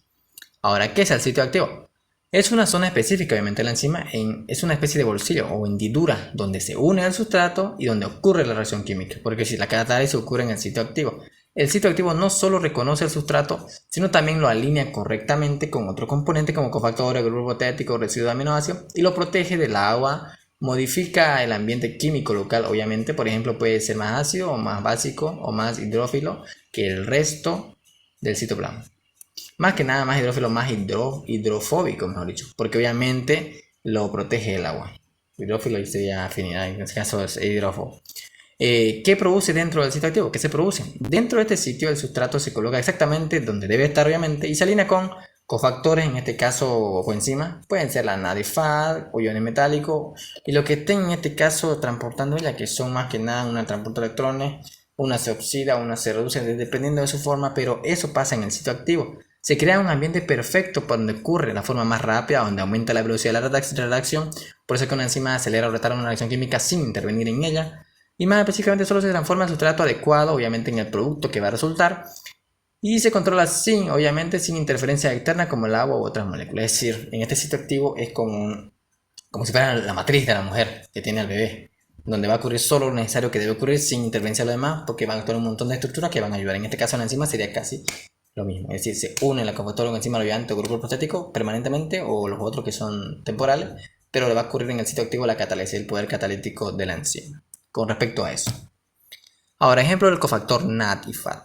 Ahora, ¿qué es el sitio activo? Es una zona específica, obviamente, de la enzima, es una especie de bolsillo o hendidura donde se une al sustrato y donde ocurre la reacción química, porque si la catálisis ocurre en el sitio activo, el sitio activo no solo reconoce el sustrato, sino también lo alinea correctamente con otro componente como cofactores, grupo proteítico, residuo de aminoácidos y lo protege del agua, modifica el ambiente químico local, obviamente, por ejemplo, puede ser más ácido o más básico o más hidrófilo que el resto del citoplasma. Más que nada más hidrófilo, más hidrofóbico, mejor dicho, porque obviamente lo protege el agua. Hidrófilo sería afinidad, en este caso es hidrófobo. ¿Qué produce dentro del sitio activo? ¿Qué se produce? Dentro de este sitio el sustrato se coloca exactamente donde debe estar, obviamente, y se alinea con cofactores, en este caso coenzimas, pueden ser la NADFAD o iones metálicos, y lo que estén en este caso transportando ella, que son más que nada una transporta de electrones, una se oxida, una se reduce, dependiendo de su forma, pero eso pasa en el sitio activo. Se crea un ambiente perfecto por donde ocurre la forma más rápida, donde aumenta la velocidad de la reacción, por eso que una enzima acelera o retarda una reacción química sin intervenir en ella. Y más específicamente solo se transforma el sustrato adecuado, obviamente en el producto que va a resultar, y se controla obviamente sin interferencia externa como el agua u otras moléculas. Es decir, en este sitio activo es como si fuera la matriz de la mujer que tiene al bebé, donde va a ocurrir solo lo necesario que debe ocurrir sin interferencia de lo demás, porque van a actuar un montón de estructuras que van a ayudar. En este caso la enzima sería casi lo mismo, es decir, se une la cofactor con enzima ayudante o grupo prostético permanentemente o los otros que son temporales, pero le va a ocurrir en el sitio activo la catálisis, el poder catalítico de la enzima. Con respecto a eso. Ahora, ejemplo del cofactor NAD y FAD.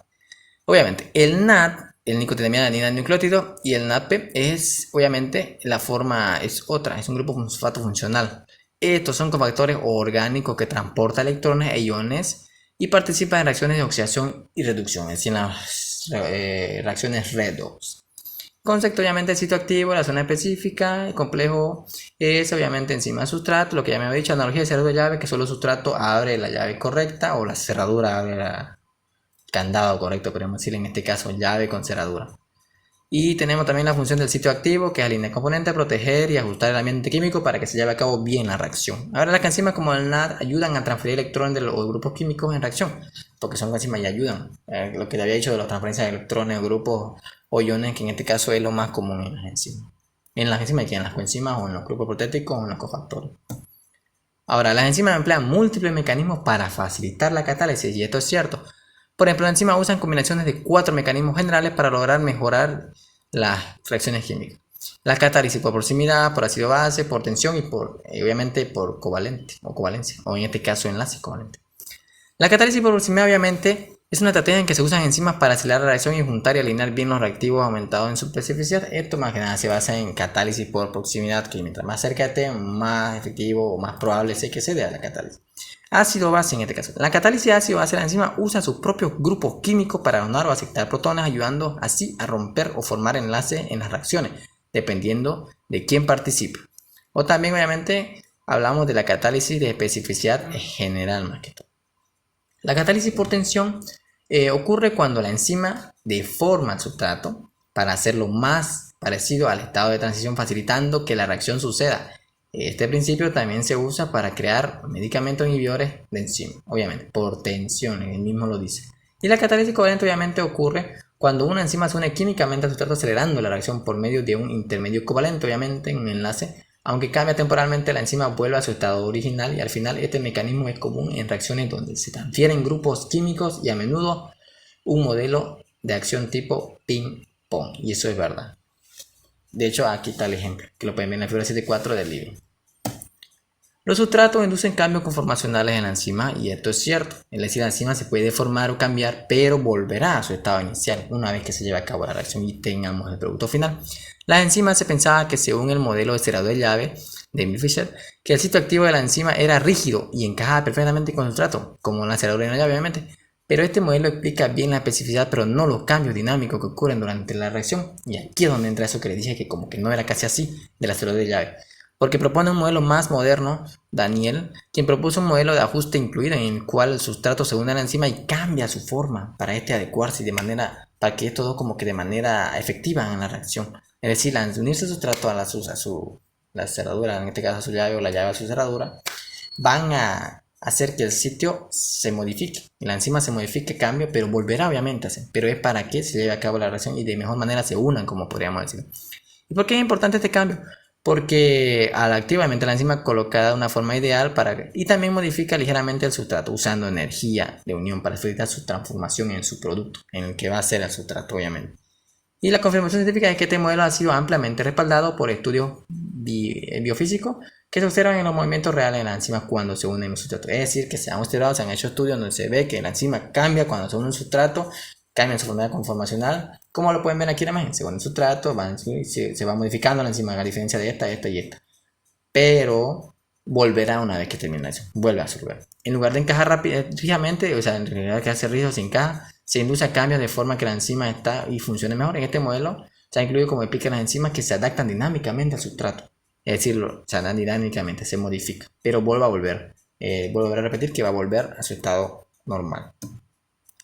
Obviamente, el NAD, el nicotinamida nucleótido, y el NADP es, obviamente, la forma es otra, es un grupo fosfato funcional. Estos son cofactores orgánicos que transportan electrones e iones y participan en reacciones de oxidación y reducción, es decir, en las reacciones redox. Concepto, obviamente, el sitio activo, la zona específica, el complejo es obviamente encima del sustrato, lo que ya me había dicho, analogía de cerradura de llave, que solo el sustrato abre la llave correcta o la cerradura abre el candado correcto, podríamos decir en este caso llave con cerradura. Y tenemos también la función del sitio activo, que es alinear componentes, proteger y ajustar el ambiente químico para que se lleve a cabo bien la reacción. Ahora las enzimas como el NAD ayudan a transferir electrones de los grupos químicos en reacción, porque son enzimas y ayudan. Lo que te había dicho de la transferencia de electrones o grupos o iones, que en este caso es lo más común en las enzimas. En las enzimas y en las coenzimas o en los grupos proteicos o en los cofactores. Ahora, las enzimas emplean múltiples mecanismos para facilitar la catálisis, y esto es cierto. Por ejemplo, las enzimas usan combinaciones de 4 mecanismos generales para lograr mejorar las reacciones químicas. La catálisis por proximidad, por ácido base, por tensión y obviamente por covalente o covalencia, o en este caso enlace covalente. La catálisis por proximidad obviamente es una estrategia en que se usan enzimas para acelerar la reacción y juntar y alinear bien los reactivos aumentados en su especificidad. Esto más que nada se basa en catálisis por proximidad, que mientras más cerca esté, más efectivo o más probable sea que se dé la catálisis. Ácido base en este caso. La catálisis ácido base de la enzima usa sus propios grupos químicos para donar o aceptar protones, ayudando así a romper o formar enlaces en las reacciones, dependiendo de quién participe. O también obviamente hablamos de la catálisis de especificidad general más que todo. La catálisis por tensión ocurre cuando la enzima deforma el sustrato para hacerlo más parecido al estado de transición, facilitando que la reacción suceda. Este principio también se usa para crear medicamentos inhibidores de enzima, obviamente, por tensión, él mismo lo dice. Y la catálisis covalente obviamente ocurre cuando una enzima se une químicamente al sustrato acelerando la reacción por medio de un intermedio covalente, obviamente, en un enlace. Aunque cambia temporalmente, la enzima vuelve a su estado original y al final este mecanismo es común en reacciones donde se transfieren grupos químicos y a menudo un modelo de acción tipo ping-pong. Y eso es verdad. De hecho, aquí está el ejemplo, que lo pueden ver en la figura 7.4 del libro. Los sustratos inducen cambios conformacionales en la enzima y esto es cierto. Es decir, la enzima se puede deformar o cambiar, pero volverá a su estado inicial una vez que se lleve a cabo la reacción y tengamos el producto final. Las enzimas se pensaba que según el modelo de cerradura de llave de Emil Fischer, que el sitio activo de la enzima era rígido y encajaba perfectamente con el sustrato, como la cerradura de una llave obviamente. Pero este modelo explica bien la especificidad, pero no los cambios dinámicos que ocurren durante la reacción. Y aquí es donde entra eso que les dije que como que no era casi así de la cerradura de llave. Porque propone un modelo más moderno, Daniel, quien propuso un modelo de ajuste incluido en el cual el sustrato se une a la enzima y cambia su forma para adecuarse para que esto como que de manera efectiva en la reacción. Es decir, al unirse el sustrato a la cerradura, en este caso a su llave o la llave a su cerradura, van a hacer que el sitio se modifique, la enzima se modifique, cambie, pero volverá obviamente a hacer. Pero es para que se lleve a cabo la reacción y de mejor manera se unan, como podríamos decir. ¿Y por qué es importante este cambio? Porque al activamente la enzima colocada de una forma ideal y también modifica ligeramente el sustrato usando energía de unión para facilitar su transformación en su producto, en el que va a ser el sustrato obviamente. Y la confirmación científica es que este modelo ha sido ampliamente respaldado por estudios biofísicos que se observan en los movimientos reales de la enzima cuando se unen en un sustrato. Es decir, que se han observado, se han hecho estudios donde se ve que la enzima cambia cuando se une un sustrato, cambia en su forma conformacional. Como lo pueden ver aquí en la imagen, se une un sustrato, se va modificando la enzima a diferencia de esta y esta. Pero volverá una vez que termine eso, vuelve a su lugar. En lugar de encajar rápidamente, o sea, en realidad que hace rígido se encaja, se induce a cambios de forma que la enzima está y funcione mejor. En este modelo se ha incluido como explican las enzimas que se adaptan dinámicamente al sustrato. Es decir, se adaptan dinámicamente, se modifica, pero vuelve a volver a repetir que va a volver a su estado normal.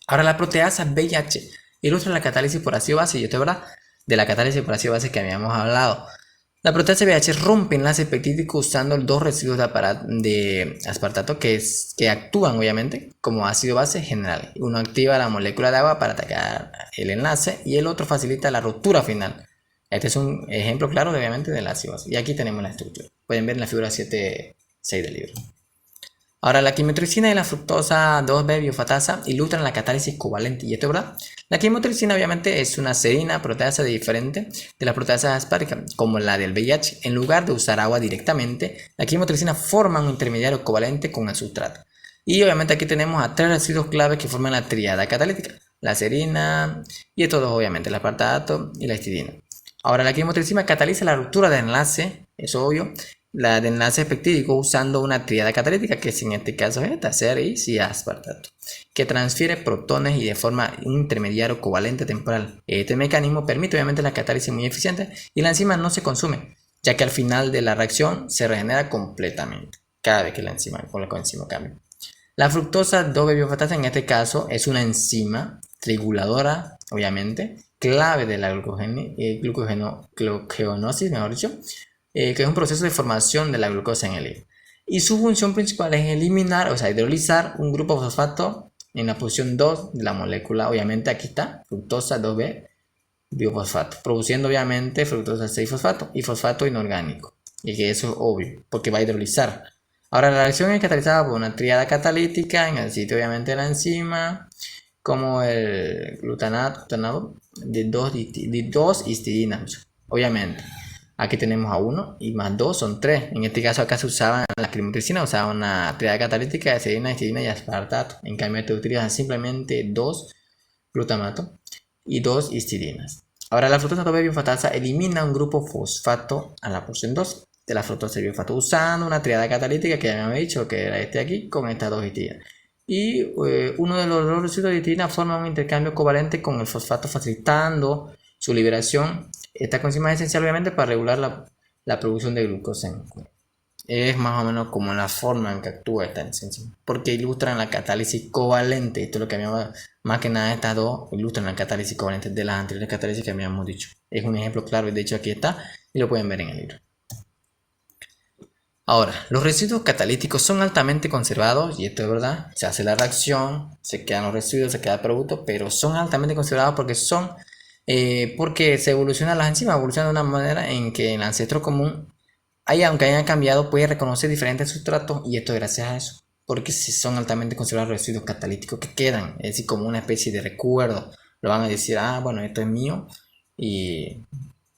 Ahora la proteasa VIH ilustra la catálisis por ácido base, y esto es verdad, de la catálisis por ácido base que habíamos hablado. La proteasa VIH rompe enlaces peptídicos usando dos residuos de aspartato que actúan obviamente como ácido base general. Uno activa la molécula de agua para atacar el enlace y el otro facilita la ruptura final. Este es un ejemplo claro obviamente del ácido base. Y aquí tenemos la estructura. Pueden ver en la figura 7.6 del libro. Ahora, la quimotricina y la fructosa 2B biofatasa ilustran la catálisis covalente, y esto es verdad. La quimotricina obviamente es una serina proteasa diferente de las proteasas asparticas, como la del VIH. En lugar de usar agua directamente, la quimotricina forma un intermediario covalente con el sustrato. Y obviamente aquí tenemos a tres residuos claves que forman la tríada catalítica, la serina y estos dos obviamente, el aspartato y la histidina. Ahora, la quimotricina cataliza la ruptura de enlace, eso obvio, la de enlace peptídico usando una tríada catalítica, que en este caso es esta, CRIS y aspartato, que transfiere protones y de forma un intermediario covalente temporal. Este mecanismo permite obviamente la catálisis muy eficiente y la enzima no se consume, ya que al final de la reacción se regenera completamente, cada vez que la enzima cambia. La fructosa 2B biofatasa en este caso es una enzima trianguladora, obviamente, clave de la glucogenosis, mejor dicho, que es un proceso de formación de la glucosa en el hígado. Y su función principal es eliminar, o sea, hidrolizar un grupo fosfato en la posición 2 de la molécula. Obviamente aquí está, fructosa 2B biofosfato, produciendo obviamente fructosa 6-fosfato y fosfato inorgánico. Y que eso es obvio, porque va a hidrolizar. Ahora, la reacción es catalizada por una tríada catalítica en el sitio obviamente de la enzima, como el glutanato de dos histidinas, obviamente. Aquí tenemos a 1 y más 2 son 3. En este caso acá se usaba la quimotricina, usaba una tríada catalítica de serina, histidina y aspartato. En cambio te utilizan simplemente 2 glutamato y 2 histidinas. Ahora la fructosa 2B biofatasa elimina un grupo fosfato a la porción 2 de la fructosa biofato usando una tríada catalítica que ya me había dicho que era este aquí con estas 2 histidinas. Y uno de los dos residuos de histidina forma un intercambio covalente con el fosfato facilitando su liberación. Esta coenzima es esencial obviamente para regular la producción de glucosa en el cuerpo. Es más o menos como la forma en que actúa esta enzima, porque ilustran la catálisis covalente. Esto es lo que habíamos, más que nada estas dos ilustran la catálisis covalente de las anteriores catálisis que habíamos dicho. Es un ejemplo claro y de hecho aquí está y lo pueden ver en el libro. Ahora, los residuos catalíticos son altamente conservados, y esto es verdad, se hace la reacción, se quedan los residuos, se queda el producto, pero son altamente conservados porque se evolucionan las enzimas, evolucionan de una manera en que el ancestro común, aunque hayan cambiado, puede reconocer diferentes sustratos, y esto es gracias a eso, porque son altamente conservados los residuos catalíticos que quedan, es decir, como una especie de recuerdo. Lo van a decir, bueno, esto es mío,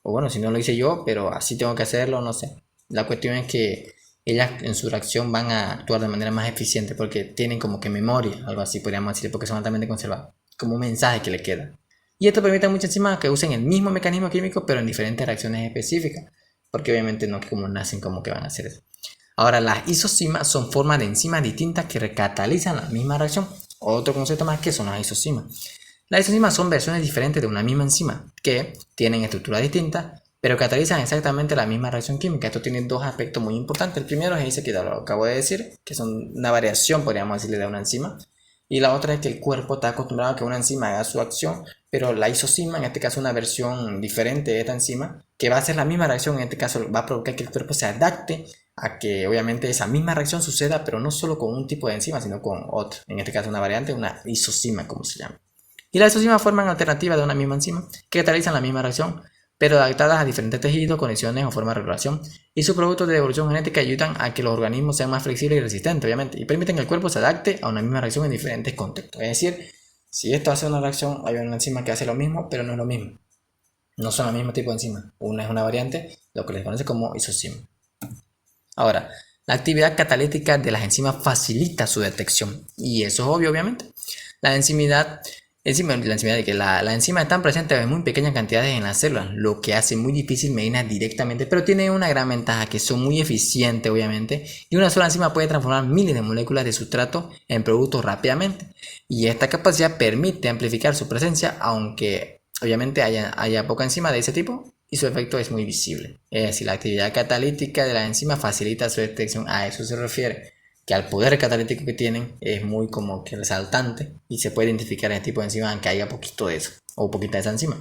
o bueno, si no lo hice yo, pero así tengo que hacerlo, no sé. La cuestión es que ellas en su reacción van a actuar de manera más eficiente porque tienen como que memoria, algo así podríamos decir, porque son altamente conservados, como un mensaje que le queda. Y esto permite a muchas enzimas que usen el mismo mecanismo químico pero en diferentes reacciones específicas, porque obviamente no como nacen como que van a hacer eso. Ahora, las isocimas son formas de enzimas distintas que recatalizan la misma reacción. Otro concepto más que son las isocimas. Las isocimas son versiones diferentes de una misma enzima que tienen estructuras distintas pero catalizan exactamente la misma reacción química. Esto tiene dos aspectos muy importantes. El primero es ese que lo acabo de decir, que son una variación, podríamos decirle, de una enzima. Y la otra es que el cuerpo está acostumbrado a que una enzima haga su acción, pero la isocima, en este caso una versión diferente de esta enzima, que va a hacer la misma reacción, en este caso va a provocar que el cuerpo se adapte a que obviamente esa misma reacción suceda, pero no solo con un tipo de enzima, sino con otro. En este caso una variante, una isocima, como se llama. Y las isocimas forman alternativas de una misma enzima que catalizan la misma reacción, pero adaptadas a diferentes tejidos, condiciones o formas de regulación. Y sus productos de evolución genética ayudan a que los organismos sean más flexibles y resistentes, obviamente, y permiten que el cuerpo se adapte a una misma reacción en diferentes contextos. Es decir, si esto hace una reacción, hay una enzima que hace lo mismo, pero no es lo mismo. No son el mismo tipo de enzima. Una es una variante, lo que les conoce como isocima. Ahora, la actividad catalítica de las enzimas facilita su detección. Y eso es obvio, obviamente. La enzima está presente en muy pequeñas cantidades en las células, lo que hace muy difícil medirlas directamente, pero tiene una gran ventaja, que son muy eficientes, obviamente, y una sola enzima puede transformar miles de moléculas de sustrato en productos rápidamente. Y esta capacidad permite amplificar su presencia, aunque obviamente haya poca enzima de ese tipo, y su efecto es muy visible. Es decir, la actividad catalítica de la enzima facilita su detección. A eso se refiere, que al poder catalítico que tienen es muy como que resaltante y se puede identificar este tipo de enzima aunque haya poquito de eso o poquita de esa enzima.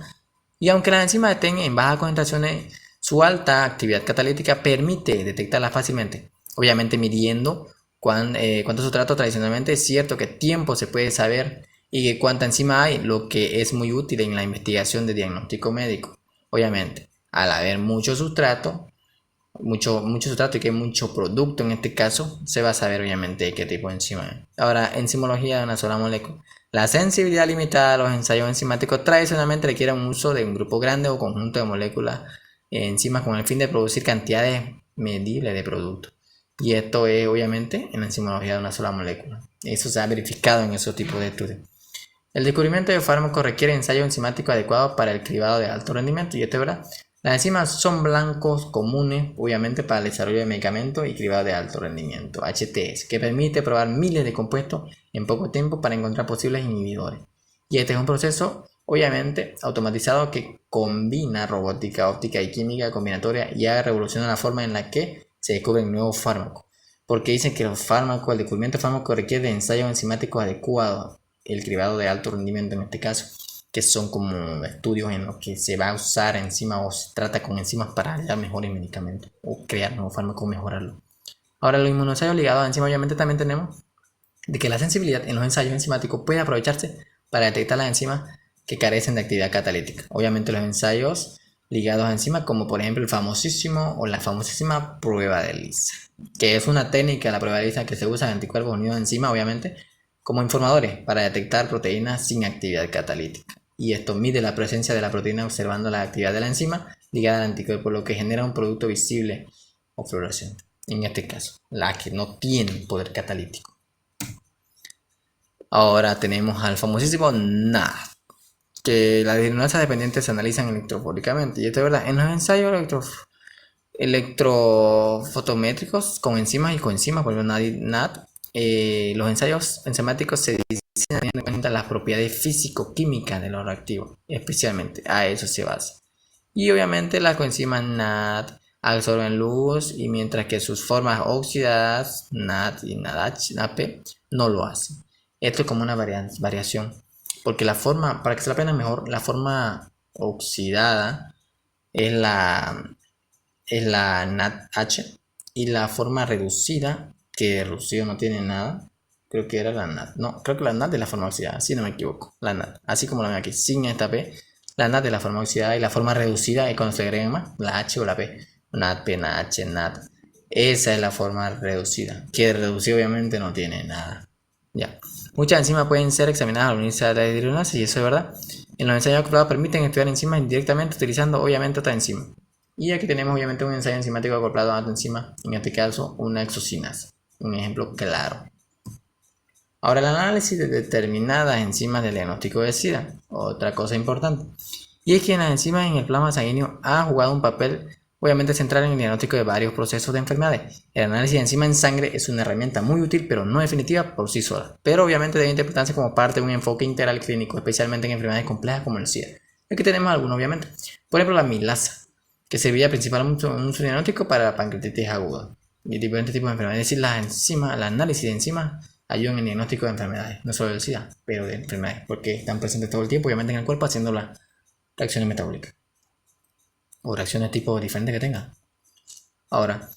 Y aunque las enzimas estén en bajas concentraciones, su alta actividad catalítica permite detectarlas fácilmente. Obviamente midiendo cuánto sustrato tradicionalmente, es cierto que tiempo se puede saber y que cuánta enzima hay, lo que es muy útil en la investigación de diagnóstico médico. Obviamente, al haber mucho sustrato y que hay mucho producto en este caso, se va a saber obviamente qué tipo de enzima es. Ahora, enzimología de una sola molécula. La sensibilidad limitada a los ensayos enzimáticos tradicionalmente requiere un uso de un grupo grande o conjunto de moléculas enzimas con el fin de producir cantidades medibles de productos. Y esto es obviamente en la enzimología de una sola molécula. Eso se ha verificado en esos tipos de estudios. El descubrimiento de fármacos requiere ensayos enzimáticos adecuados para el cribado de alto rendimiento, y esto es verdad. Las enzimas son blancos comunes, obviamente, para el desarrollo de medicamentos y cribado de alto rendimiento, HTS, que permite probar miles de compuestos en poco tiempo para encontrar posibles inhibidores. Y este es un proceso, obviamente, automatizado que combina robótica, óptica y química combinatoria y revoluciona la forma en la que se descubren nuevos fármacos. Porque dicen que el descubrimiento de fármacos requiere de ensayos enzimáticos adecuados, el cribado de alto rendimiento en este caso, que son como estudios en los que se va a usar enzima o se trata con enzimas para hallar mejores medicamentos o crear nuevos fármacos o mejorarlo. Ahora, los inmunoensayos ligados a enzimas, obviamente también tenemos de que la sensibilidad en los ensayos enzimáticos puede aprovecharse para detectar las enzimas que carecen de actividad catalítica. Obviamente los ensayos ligados a enzimas, como por ejemplo el famosísimo o la famosísima prueba de Lisa, que es una técnica, la prueba de Lisa, que se usa en anticuerpos unidos a enzimas, obviamente, como informadores para detectar proteínas sin actividad catalítica. Y esto mide la presencia de la proteína observando la actividad de la enzima ligada al anticuerpo, lo que genera un producto visible o fluorescente. En este caso, la que no tiene poder catalítico. Ahora tenemos al famosísimo NAD, que las deshidrogenasas dependientes se analizan electrofóricamente. Y esto es verdad, en los ensayos electrofotométricos con enzimas y coenzimas, por ejemplo NAD, los ensayos enzimáticos se diseñan teniendo en cuenta las propiedades físico-químicas de los reactivos, especialmente a eso se basa. Y obviamente las coenzimas NAD absorben luz, y mientras que sus formas oxidadas, NAD y NADH no lo hacen. Esto es como una variación, porque la forma, para que se la aprendan mejor, la forma oxidada es la NADH, y la forma reducida, que reducido no tiene nada, creo que era la NAD. No, creo que la NAD es la forma oxidada, si no me equivoco. La NAD, así como la ven aquí, sin esta P. La NAD es la forma oxidada y la forma reducida es cuando se agregan más, la H o la P. NAD, P, NAH, NAD. Esa es la forma reducida, que reducido obviamente no tiene nada. Ya. Muchas enzimas pueden ser examinadas al unirse a la deshidrogenasa, y eso es verdad. En los ensayos acoplados permiten estudiar enzimas indirectamente utilizando obviamente otra enzima. Y aquí tenemos obviamente un ensayo enzimático acoplado a otra enzima, en este caso una exocinasa, un ejemplo claro. Ahora, el análisis de determinadas enzimas del diagnóstico de SIDA, otra cosa importante. Y es que las enzimas en el plasma sanguíneo han jugado un papel obviamente central en el diagnóstico de varios procesos de enfermedades. El análisis de enzimas en sangre es una herramienta muy útil, pero no definitiva por sí sola. Pero obviamente debe interpretarse como parte de un enfoque integral clínico, especialmente en enfermedades complejas como el SIDA. Aquí tenemos algunos, obviamente. Por ejemplo, la milasa, que servía principalmente en un diagnóstico para la pancreatitis aguda y diferentes tipos de enfermedades. Es decir, las enzimas, el análisis de enzimas ayudan en el diagnóstico de enfermedades, no solo del SIDA, pero de enfermedades, porque están presentes todo el tiempo, obviamente, en el cuerpo, haciendo las reacciones metabólicas o reacciones tipo diferentes que tengan. Ahora,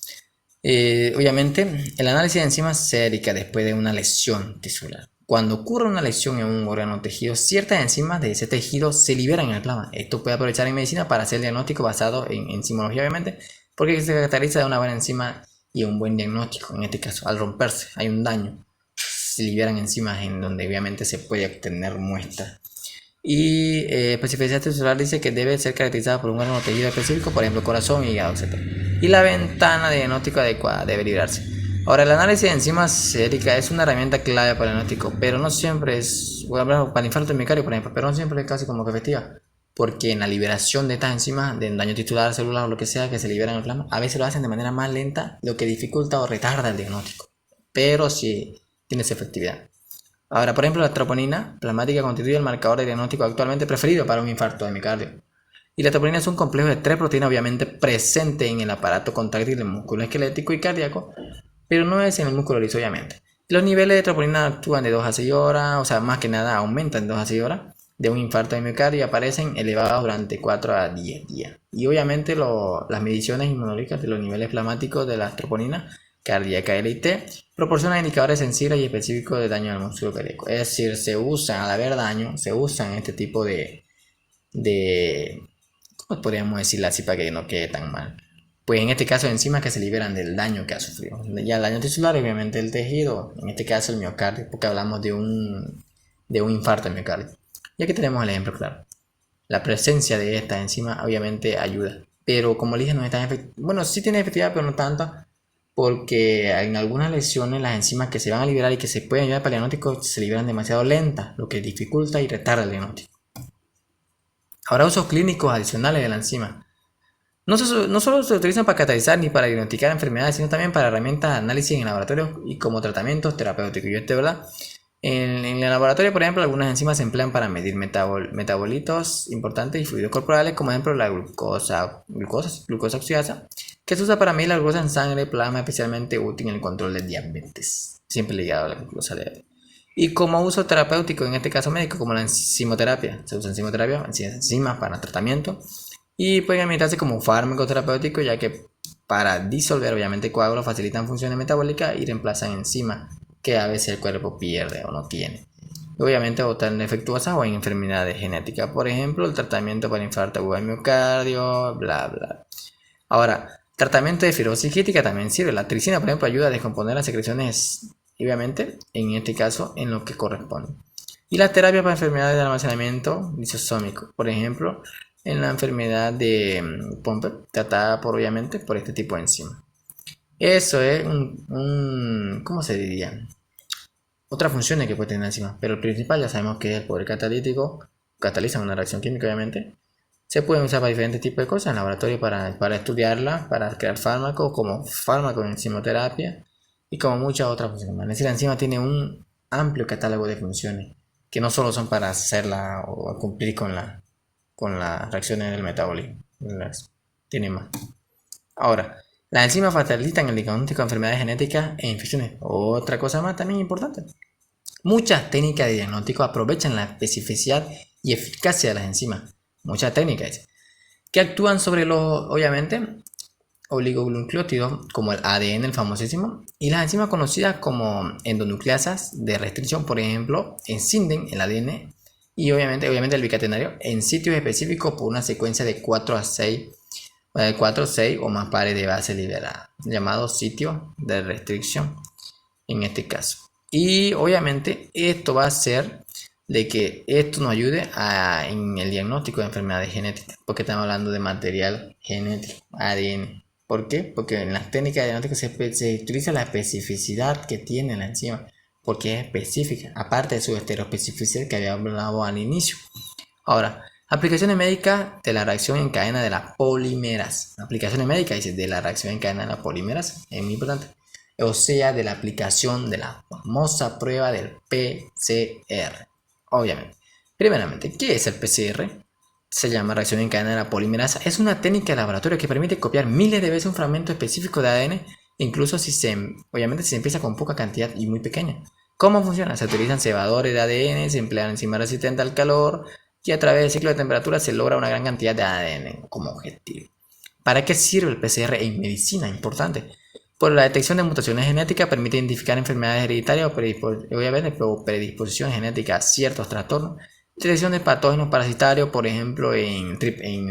Obviamente, el análisis de enzimas se dedica después de una lesión tisular. Cuando ocurre una lesión en un órgano o tejido, ciertas enzimas de ese tejido se liberan en el plasma. Esto puede aprovechar en medicina para hacer diagnóstico basado en enzimología, obviamente, porque se caracteriza de una buena enzima y un buen diagnóstico. En este caso, al romperse, hay un daño, se liberan enzimas en donde obviamente se puede obtener muestras. Y especificidad tisular dice que debe ser caracterizada por un órgano tejido específico, por ejemplo corazón, hígado, etc. Y la ventana de diagnóstico adecuada debe librarse. Ahora, el análisis de enzimas sérica es una herramienta clave para el diagnóstico, pero no siempre es, voy a hablar para el infarto miocárdico, por ejemplo, pero no siempre es casi como que efectiva, porque en la liberación de estas enzimas, de daño tisular, celular o lo que sea que se liberan en el plasma, a veces lo hacen de manera más lenta, lo que dificulta o retarda el diagnóstico, pero sí tiene su efectividad. Ahora, por ejemplo, la troponina plasmática constituye el marcador de diagnóstico actualmente preferido para un infarto de miocardio. Y la troponina es un complejo de 3 proteínas obviamente presente en el aparato contráctil del músculo esquelético y cardíaco, pero no es en el músculo liso obviamente. Los niveles de troponina actúan de 2 a 6 horas, o sea, más que nada aumentan de 2 a 6 horas de un infarto de miocardio y aparecen elevados durante 4 a 10 días. Y obviamente las mediciones inmunológicas de los niveles plasmáticos de la troponina cardíaca LIT proporcionan indicadores sensibles y específicos de daño al músculo cardíaco. Es decir, se usan, al haber daño, se usan este tipo de ¿cómo podríamos decirlo así para que no quede tan mal? Pues en este caso enzimas que se liberan del daño que ha sufrido. Ya el daño tisular, obviamente el tejido, en este caso el miocardio, porque hablamos de un infarto de miocardio. Y aquí tenemos el ejemplo claro. La presencia de esta enzima obviamente ayuda, pero como le dije no es tan efectiva. Bueno, sí tiene efectividad, pero no tanto, porque en algunas lesiones las enzimas que se van a liberar y que se pueden ayudar para el diagnóstico se liberan demasiado lentas, lo que dificulta y retarda el diagnóstico. Ahora, usos clínicos adicionales de la enzima. No solo se utilizan para catalizar ni para diagnosticar enfermedades, sino también para herramientas de análisis en laboratorio y como tratamientos terapéuticos. Y esto, ¿verdad? En el laboratorio, por ejemplo, algunas enzimas se emplean para medir metabolitos importantes y fluidos corporales, como ejemplo la glucosa oxidasa, que se usa para medir la glucosa en sangre, plasma, especialmente útil en el control de diabetes, siempre ligado a la glucosa de diabetes. Y como uso terapéutico, en este caso médico, como la enzimoterapia, se usa enzimas para tratamiento y pueden administrarse como fármaco terapéutico, ya que para disolver obviamente coágulos facilitan funciones metabólicas y reemplazan enzimas que a veces el cuerpo pierde o no tiene. Obviamente o tan defectuosas o en enfermedades genéticas, por ejemplo el tratamiento para infarto agudo de miocardio, bla bla. Ahora, tratamiento de fibrosis quística también sirve. La tricina, por ejemplo, ayuda a descomponer las secreciones, obviamente, en este caso, en lo que corresponde. Y la terapia para enfermedades de almacenamiento lisosómico, por ejemplo, en la enfermedad de Pompe, tratada obviamente por este tipo de enzima. Eso es ¿cómo se diría? Otras funciones que puede tener la enzima, pero el principal ya sabemos que es el poder catalítico, cataliza una reacción química obviamente. Se pueden usar para diferentes tipos de cosas en laboratorio para estudiarla, para crear fármacos, como fármaco en enzimoterapia y como muchas otras funciones. Es decir, la enzima tiene un amplio catálogo de funciones que no solo son para hacerla o cumplir con las reacciones del metabolismo. Tiene más. Ahora, las enzimas facilitan el diagnóstico de enfermedades genéticas e infecciones. Otra cosa más también importante. Muchas técnicas de diagnóstico aprovechan la especificidad y eficacia de las enzimas. Muchas técnicas que actúan sobre los, obviamente, oligonucleótidos, como el ADN, el famosísimo, y las enzimas conocidas como endonucleasas de restricción, por ejemplo, encienden el ADN y obviamente el bicatenario en sitios específicos por una secuencia de 4 a 6 o más pares de base liberadas, llamado sitio de restricción en este caso. Y obviamente esto va a hacer de que esto nos ayude en el diagnóstico de enfermedades genéticas, porque estamos hablando de material genético, ADN. ¿Por qué? Porque en las técnicas de diagnóstico se utiliza la especificidad que tiene la enzima, porque es específica, aparte de su estereoespecificidad que había hablado al inicio. Ahora, aplicaciones médicas de la reacción en cadena de la polimerasa. Aplicaciones médicas, dice, de la reacción en cadena de la polimerasa, es muy importante. O sea, de la aplicación de la famosa prueba del PCR. Obviamente. Primeramente, ¿qué es el PCR? Se llama reacción en cadena de la polimerasa. Es una técnica de laboratorio que permite copiar miles de veces un fragmento específico de ADN, incluso obviamente si se empieza con poca cantidad y muy pequeña. ¿Cómo funciona? Se utilizan cebadores de ADN, se emplean enzimas resistentes al calor y a través del ciclo de temperatura se logra una gran cantidad de ADN como objetivo. ¿Para qué sirve el PCR en medicina? Importante. Por la detección de mutaciones genéticas permite identificar enfermedades hereditarias obviamente, o predisposición genética a ciertos trastornos. Detección de patógenos parasitarios, por ejemplo, en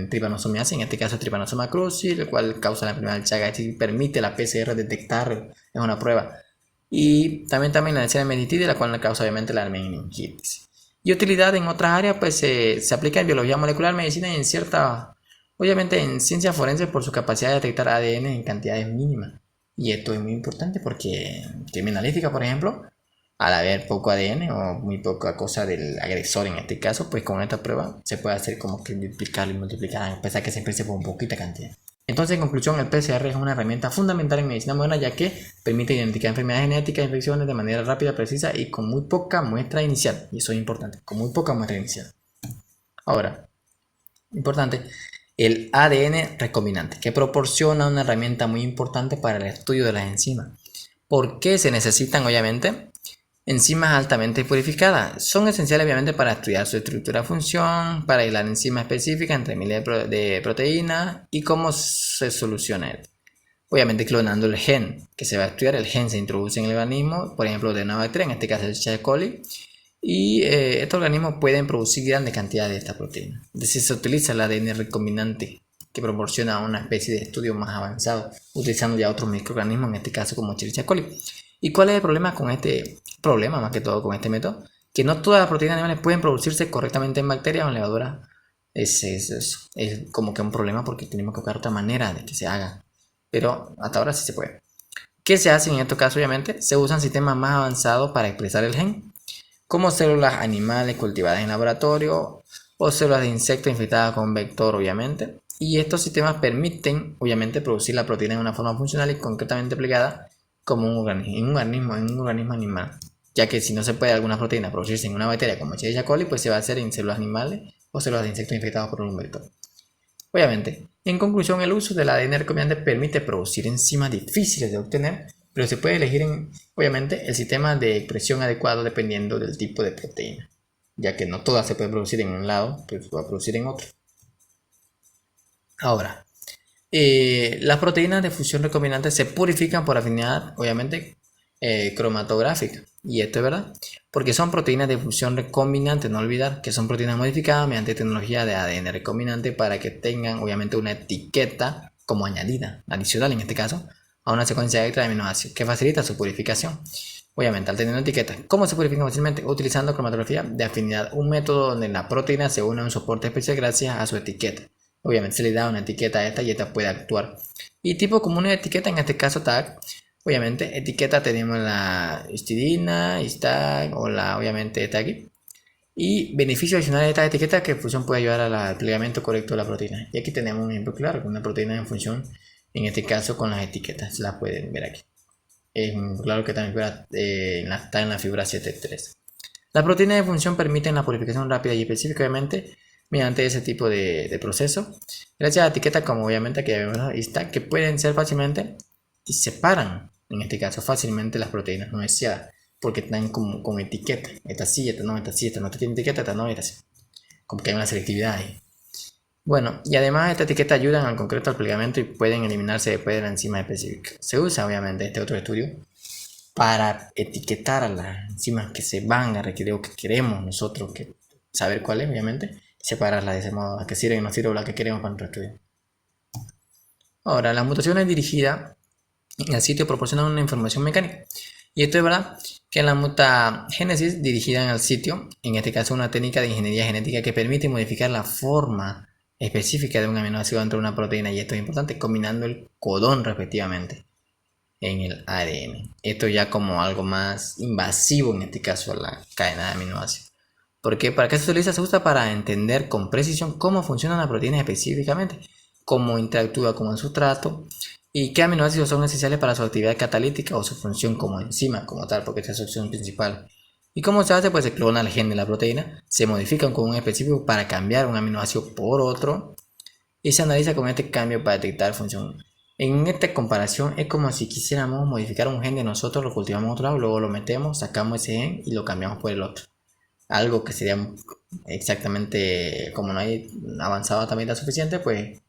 trypanosomiasis, en este caso Trypanosoma cruzi, el cual causa la enfermedad del Chagas y permite la PCR detectar en una prueba. Y también la de meningitis, la cual causa obviamente la meningitis. Y utilidad en otras áreas, pues se aplica en biología molecular, medicina y obviamente en ciencia forense por su capacidad de detectar ADN en cantidades mínimas. Y esto es muy importante porque criminalística, por ejemplo, al haber poco ADN o muy poca cosa del agresor en este caso, pues con esta prueba se puede hacer como que duplicarlo y multiplicar, a pesar que se empiece por un poquita cantidad. Entonces, en conclusión, el PCR es una herramienta fundamental en medicina moderna ya que permite identificar enfermedades genéticas e infecciones de manera rápida, precisa y con muy poca muestra inicial. Y eso es importante, con muy poca muestra inicial. Ahora, importante, el ADN recombinante, que proporciona una herramienta muy importante para el estudio de las enzimas. ¿Por qué se necesitan, obviamente? Enzimas altamente purificadas son esenciales obviamente para estudiar su estructura y función, para aislar enzimas específicas entre miles de proteínas y cómo se soluciona esto. Obviamente clonando el gen que se va a estudiar, el gen se introduce en el organismo, por ejemplo de una bacteria, en este caso el E. coli, y estos organismos pueden producir grandes cantidades de esta proteína. Es decir, se utiliza el ADN recombinante que proporciona una especie de estudio más avanzado, utilizando ya otros microorganismos, en este caso como Escherichia coli. ¿Y cuál es el problema con este problema, más que todo con este método? Que no todas las proteínas animales pueden producirse correctamente en bacterias o en levaduras. Es como que un problema porque tenemos que buscar otra manera de que se haga. Pero hasta ahora sí se puede. ¿Qué se hace en estos casos? Obviamente, se usan sistemas más avanzados para expresar el gen, como células animales cultivadas en laboratorio o células de insectos infectadas con vector, obviamente. Y estos sistemas permiten, obviamente, producir la proteína de una forma funcional y concretamente aplicada como en un organismo animal. Ya que si no se puede alguna proteína producirse en una bacteria como Escherichia coli, pues se va a hacer en células animales o células de insectos infectados por un vector. Obviamente, en conclusión, el uso del ADN recombinante permite producir enzimas difíciles de obtener, pero se puede elegir obviamente el sistema de expresión adecuado dependiendo del tipo de proteína, ya que no todas se pueden producir en un lado, pero se puede producir en otro. Ahora, las proteínas de fusión recombinante se purifican por afinidad, obviamente, cromatográfica. Y esto es verdad, porque son proteínas de fusión recombinante, no olvidar que son proteínas modificadas mediante tecnología de ADN recombinante para que tengan, obviamente, una etiqueta como añadida, adicional en este caso, a una secuencia extra de aminoácidos que facilita su purificación. Obviamente, al tener una etiqueta, ¿cómo se purifica fácilmente? Utilizando cromatografía de afinidad, un método donde la proteína se une a un soporte especial gracias a su etiqueta. Obviamente se le da una etiqueta a esta y esta puede actuar. Y tipo común de etiqueta, en este caso tag. Obviamente, etiqueta tenemos la histidina, histag o obviamente tag. Y beneficio adicional de esta etiqueta que función puede ayudar al plegamiento correcto de la proteína. Y aquí tenemos un ejemplo claro, una proteína en función, en este caso con las etiquetas, la pueden ver aquí. Es claro que también está en la figura 7.3. Las proteínas de función permiten la purificación rápida y específica, obviamente, mediante ese tipo de proceso, gracias a etiquetas como obviamente que ya vemos está, que pueden ser fácilmente y separan, en este caso, fácilmente las proteínas no deseadas, porque están con etiqueta. Esta sí, esta no, esta sí, esta no tiene etiqueta, esta no, esta sí. Como que hay una selectividad ahí. Bueno, y además esta etiqueta ayudan al concreto al plegamiento y pueden eliminarse después de la enzima específica. Se usa obviamente este otro estudio para etiquetar a las enzimas que se van a requerir o que queremos nosotros saber cuál es, obviamente, y separarlas de ese modo, a que sirven y no sirven o la que queremos para nuestro estudio. Ahora, las mutaciones dirigidas en el sitio proporcionan una información mecánica. Y esto es verdad que en la mutagénesis dirigida en el sitio, en este caso una técnica de ingeniería genética que permite modificar la forma específica de un aminoácido dentro de una proteína, y esto es importante, combinando el codón respectivamente en el ADN. Esto ya como algo más invasivo, en este caso la cadena de aminoácidos. Porque ¿para qué se utiliza? Se usa para entender con precisión cómo funciona la proteína específicamente, cómo interactúa con el sustrato y qué aminoácidos son esenciales para su actividad catalítica o su función como enzima como tal, porque esa es su función principal. ¿Y cómo se hace? Pues se clona el gen de la proteína, se modifica un codón específico para cambiar un aminoácido por otro y se analiza con este cambio para detectar función. En esta comparación es como si quisiéramos modificar un gen de nosotros, lo cultivamos en otro lado, luego lo metemos, sacamos ese gen y lo cambiamos por el otro. Algo que sería exactamente, como no hay avanzado también suficiente, pues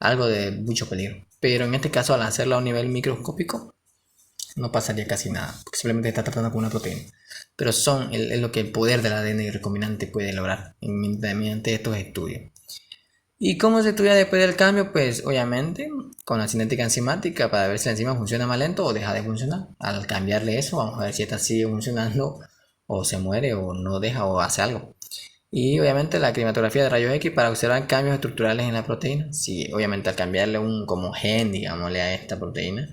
algo de mucho peligro. Pero en este caso, al hacerlo a un nivel microscópico, no pasaría casi nada, porque simplemente está tratando con una proteína. Pero es lo que el poder del ADN recombinante puede lograr mediante estos estudios. ¿Y cómo se estudia después del cambio? Pues obviamente con la cinética enzimática para ver si la enzima funciona más lento o deja de funcionar. Al cambiarle eso, vamos a ver si esta sigue funcionando o se muere o no deja o hace algo. Y obviamente la cromatografía de rayos X para observar cambios estructurales en la proteína. Si obviamente al cambiarle un como gen, digámosle, a esta proteína,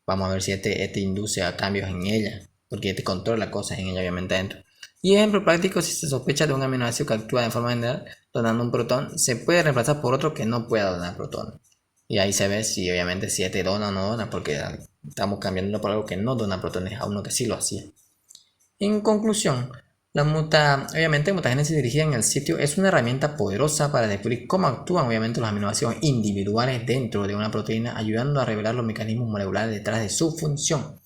vamos a ver si este induce a cambios en ella, porque este controla cosas en ella obviamente adentro. Y ejemplo práctico, si se sospecha de un aminoácido que actúa de forma general donando un protón, se puede reemplazar por otro que no pueda donar protones. Y ahí se ve si obviamente si este dona o no dona, porque estamos cambiándolo por algo que no dona protones a uno que sí lo hacía. En conclusión, obviamente mutagénesis dirigida en el sitio es una herramienta poderosa para descubrir cómo actúan obviamente los aminoácidos individuales dentro de una proteína, ayudando a revelar los mecanismos moleculares detrás de su función.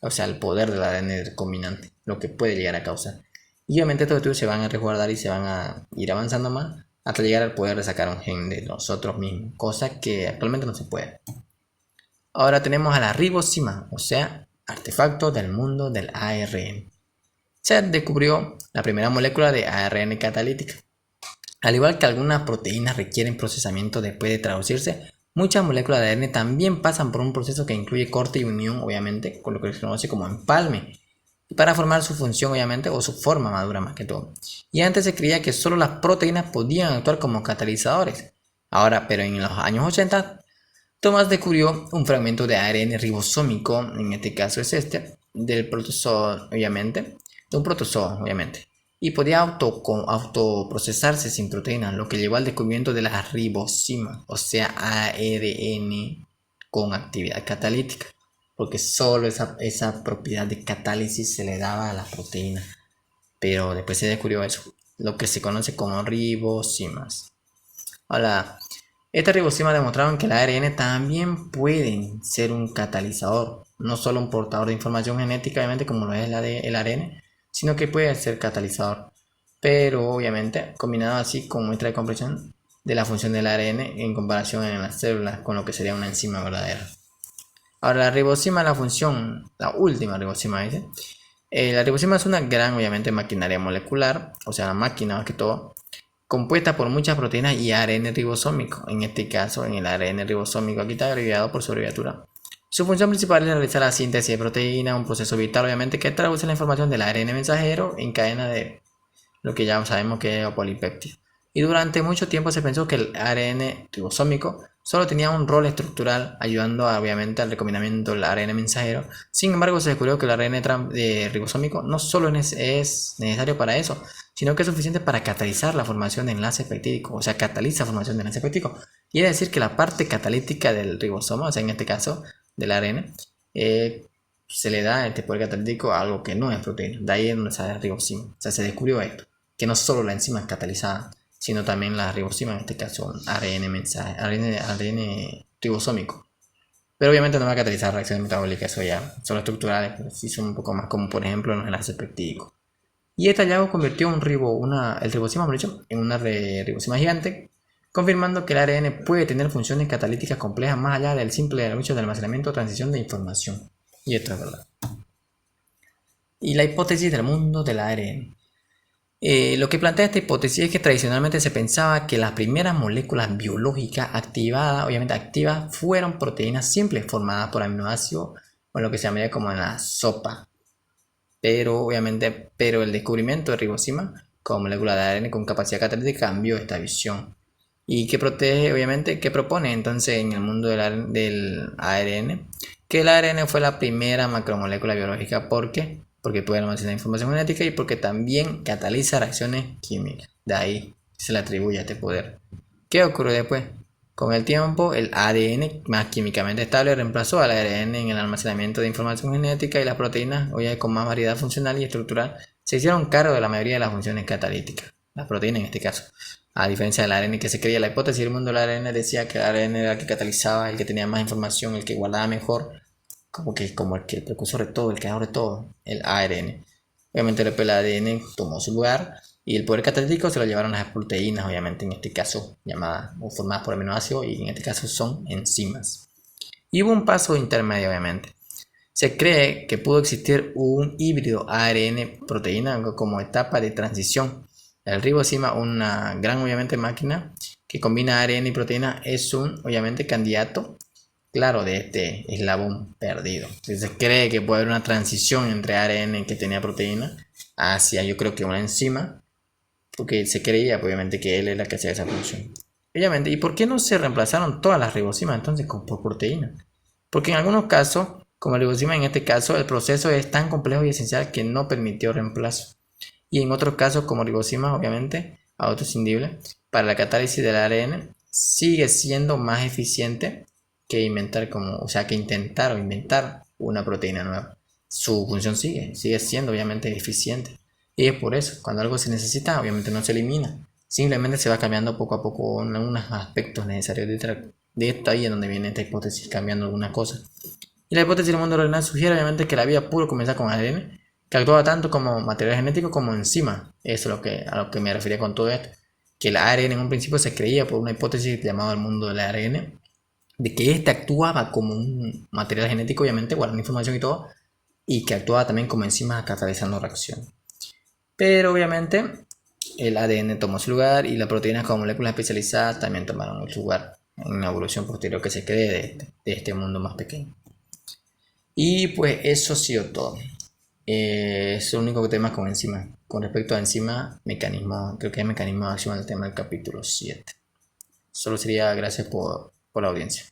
O sea, el poder del ADN recombinante, lo que puede llegar a causar. Y obviamente estos estudios se van a resguardar y se van a ir avanzando más hasta llegar al poder de sacar un gen de nosotros mismos, cosa que actualmente no se puede. Ahora tenemos a la ribosima, o sea, artefacto del mundo del ARN. Se descubrió la primera molécula de ARN catalítica. Al igual que algunas proteínas requieren procesamiento después de traducirse, muchas moléculas de ARN también pasan por un proceso que incluye corte y unión, obviamente, con lo que se conoce como empalme, para formar su función, obviamente, o su forma madura más que todo. Y antes se creía que solo las proteínas podían actuar como catalizadores. Ahora, pero en los años 80, Thomas descubrió un fragmento de ARN ribosómico, en este caso es del protozoo, obviamente, de un protozoo, obviamente, y podía autoprocesarse sin proteínas, lo que llevó al descubrimiento de la ribosima, o sea, ARN con actividad catalítica, porque solo esa propiedad de catálisis se le daba a la proteína, pero después se descubrió eso, lo que se conoce como ribosimas. Ahora, estas ribosimas demostraron que el ARN también puede ser un catalizador, no solo un portador de información genética, obviamente como lo es el ARN, sino que puede ser catalizador, pero obviamente combinado así con muestra de comprensión de la función del ARN en comparación en las células con lo que sería una enzima verdadera. Ahora la ribosima, la función, la última ribosima dice, la ribosima es una gran obviamente maquinaria molecular, o sea la máquina más que todo, compuesta por muchas proteínas y ARN ribosómico, en este caso en el ARN ribosómico aquí está abreviado por su abreviatura. Su función principal es realizar la síntesis de proteína, un proceso vital obviamente que traduce la información del ARN mensajero en cadena de lo que ya sabemos que es polipéptido. Y durante mucho tiempo se pensó que el ARN ribosómico solo tenía un rol estructural ayudando obviamente al recombinamiento del ARN mensajero. Sin embargo, se descubrió que el ARN ribosómico no solo es necesario para eso, sino que es suficiente para catalizar la formación de enlaces peptídicos, o sea, cataliza la formación de enlaces peptídicos. Y es decir que la parte catalítica del ribosoma, o sea, en este caso del ARN, se le da este poder catalítico a algo que no es proteína. De ahí es donde sale la ribosima. O sea, se descubrió esto, que no solo la enzima es catalizada, sino también la ribosima, en este caso ARN ribosómico. Pero obviamente no va a catalizar reacciones metabólicas, eso ya son estructurales, pero sí son un poco más como por ejemplo los enlaces peptídicos. Y este hallazgo convirtió el ribosima en una ribosima gigante, confirmando que el ARN puede tener funciones catalíticas complejas más allá del simple hecho de almacenamiento o transición de información. Y esto es verdad. Y la hipótesis del mundo del ARN. Lo que plantea esta hipótesis es que tradicionalmente se pensaba que las primeras moléculas biológicas obviamente activas, fueron proteínas simples formadas por aminoácidos o lo que se llamaría como en la sopa. Pero el descubrimiento de ribosima como molécula de ARN con capacidad catalítica cambió esta visión. ¿Y qué protege, obviamente? ¿Qué propone entonces en el mundo del ARN? Que el ARN fue la primera macromolécula biológica. ¿Por qué? Porque puede almacenar información genética y porque también cataliza reacciones químicas. De ahí se le atribuye este poder. ¿Qué ocurrió después? Con el tiempo, el ADN más químicamente estable reemplazó al ARN en el almacenamiento de información genética y las proteínas, hoy con más variedad funcional y estructural, se hicieron cargo de la mayoría de las funciones catalíticas. Las proteínas en este caso. A diferencia del ARN que se creía, la hipótesis del mundo del ARN decía que el ARN era el que catalizaba, el que tenía más información, el que guardaba mejor, como el precursor de todo, el creador de todo, el ARN. Obviamente después el ADN tomó su lugar y el poder catalítico se lo llevaron las proteínas, obviamente en este caso llamadas o formadas por aminoácidos y en este caso son enzimas. Y hubo un paso intermedio, obviamente. Se cree que pudo existir un híbrido ARN-proteína como etapa de transición. El ribosima, una gran obviamente máquina que combina ARN y proteína, es un obviamente candidato claro de este eslabón perdido. Entonces, se cree que puede haber una transición entre ARN que tenía proteína hacia, yo creo que una enzima, porque se creía obviamente que él es la que hacía esa función. Obviamente, ¿y por qué no se reemplazaron todas las ribosimas entonces por proteína? Porque en algunos casos, como el ribosima en este caso, el proceso es tan complejo y esencial que no permitió reemplazo. Y en otros casos, como ribosima, obviamente, autoescindible, para la catálisis del ARN, sigue siendo más eficiente que que intentar o inventar una proteína nueva. Su función sigue siendo obviamente eficiente. Y es por eso, cuando algo se necesita, obviamente no se elimina. Simplemente se va cambiando poco a poco algunos aspectos necesarios de esto. Ahí es donde viene esta hipótesis, cambiando algunas cosas. Y la hipótesis del mundo renal sugiere obviamente que la vida pudo comenzar con ADN, que actuaba tanto como material genético como enzima. Eso es a lo que me refería con todo esto. Que el ARN en un principio se creía por una hipótesis llamada el mundo del ARN, de que éste actuaba como un material genético, obviamente, guardando información y todo, y que actuaba también como enzima catalizando reacción. Pero obviamente el ADN tomó su lugar y las proteínas como moléculas especializadas también tomaron su lugar en la evolución posterior que se cree de este mundo más pequeño. Y pues eso ha sido todo. Es el único tema con enzima. Con respecto a enzima, creo que es mecanismo de acción del tema del capítulo 7. Solo sería gracias por la audiencia.